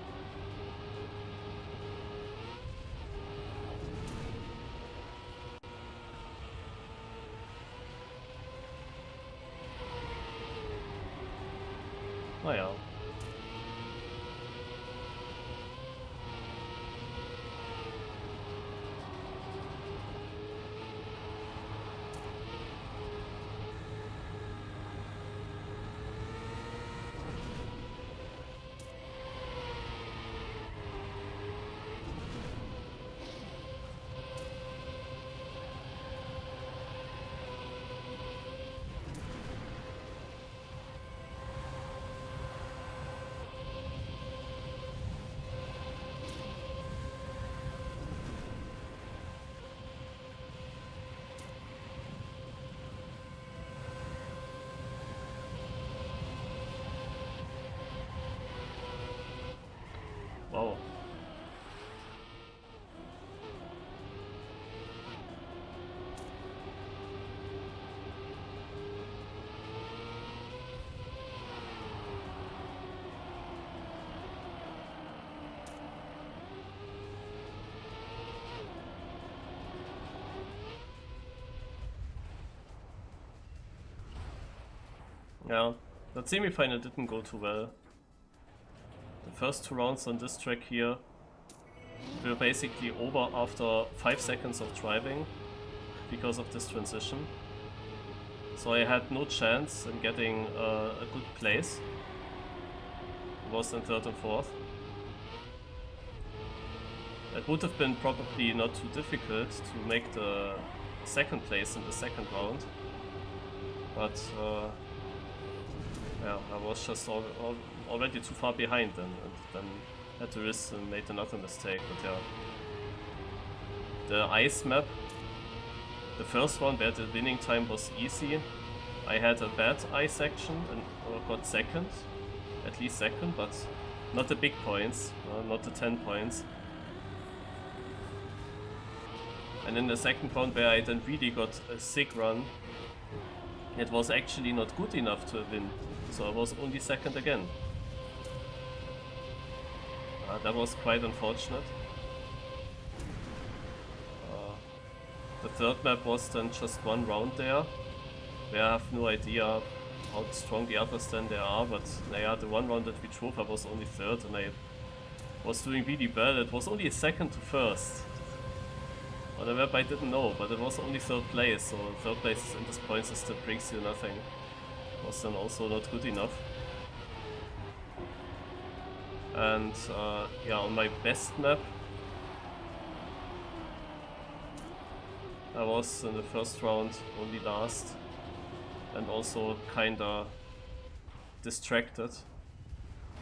[SPEAKER 1] Naja. Wow. Yeah, that semifinal didn't go too well. The first 2 rounds on this track here were basically over after 5 seconds of driving because of this transition. So I had no chance in getting a good place. It was in 3rd and 4th. It would have been probably not too difficult to make the 2nd place in the 2nd round. But yeah, I was just already too far behind then, and then had to risk and made another mistake. But yeah, the ice map, the first one where the winning time was easy, I had a bad ice section and got 2nd, at least 2nd, but not the big points, not the 10 points. And in the 2nd round where I then really got a sick run, it was actually not good enough to win. So I was only 2nd again. That was quite unfortunate. The 3rd map was then just 1 round there, where I have no idea how strong the others then there are, but yeah, the 1 round that we drove I was only 3rd and I was doing really well. It was only 2nd to 1st. On the map I didn't know, but it was only 3rd place, so 3rd place in this point system brings you nothing. Was then also not good enough. And yeah, on my best map I was in the 1st round only last and also kinda distracted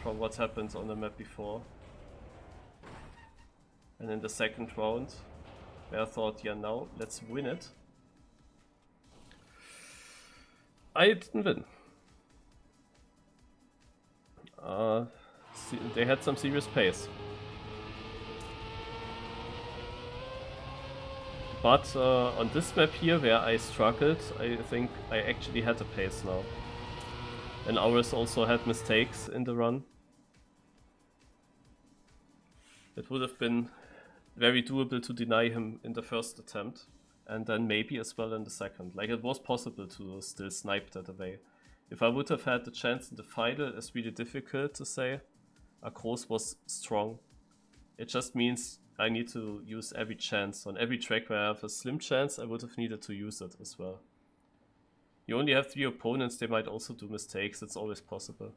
[SPEAKER 1] from what happened on the map before. And in the 2nd round where I thought, yeah, now let's win it, I didn't win. They had some serious pace. But on this map here where I struggled, I think I actually had a pace now. And ours also had mistakes in the run. It would have been very doable to deny him in the 1st attempt. And then maybe as well in the 2nd. Like, it was possible to still snipe that away. If I would have had the chance in the final, it's really difficult to say. Across was strong. It just means I need to use every chance. On every track where I have a slim chance, I would have needed to use it as well. You only have 3 opponents, they might also do mistakes, it's always possible.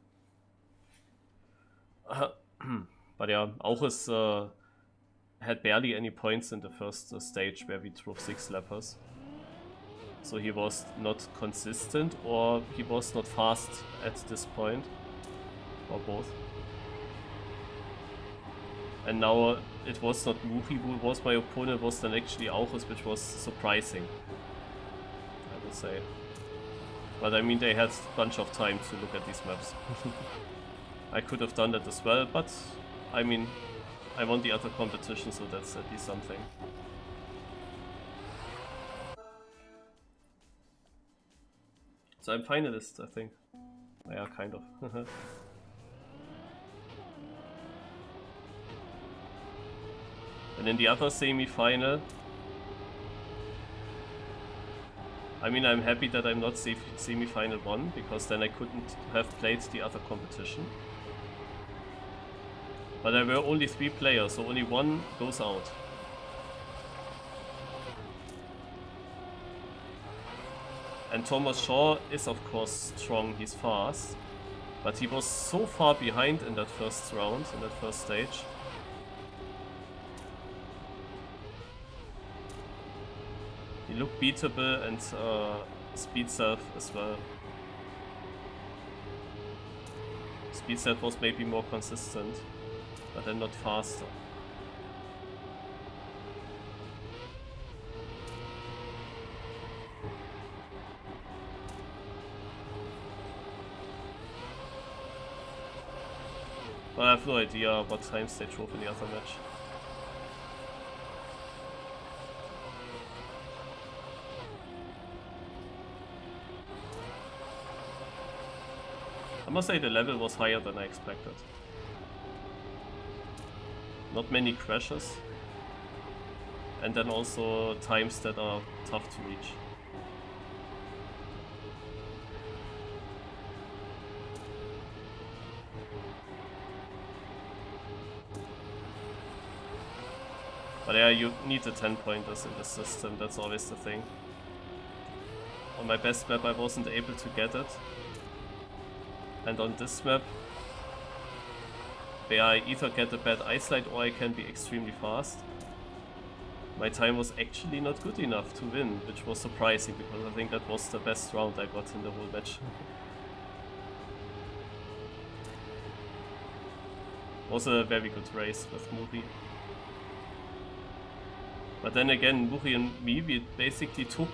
[SPEAKER 1] But yeah, Auchus had barely any points in the 1st stage where we drove 6 lappers. So he was not consistent, or he was not fast at this point, or both. And now it was not Muhi who was my opponent, it was then actually Auchus, which was surprising, I would say. But I mean, they had a bunch of time to look at these maps. I could have done that as well, but I mean, I won the other competition, so that's at least something. So I'm finalist, I think. Yeah, kind of. And in the other semi-final, I mean, I'm happy that I'm not semi-final 1, because then I couldn't have played the other competition. But there were only 3 players, so only one goes out. And Thomas Shaw is of course strong, he's fast. But he was so far behind in that first round, in that first stage. He looked beatable and speed self as well. Speed self was maybe more consistent, but then not faster. But I have no idea what times they drove in the other match. I must say the level was higher than I expected. Not many crashes. And then also times that are tough to reach. But yeah, you need the 10 pointers in the system, that's always the thing. On my best map I wasn't able to get it. And on this map, where I either get a bad eyesight or I can be extremely fast, my time was actually not good enough to win, which was surprising because I think that was the best round I got in the whole match. Was a very good race with Muri. But then again, Muri and me, we basically took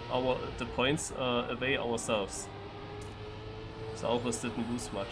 [SPEAKER 1] the points away ourselves. So August didn't lose much.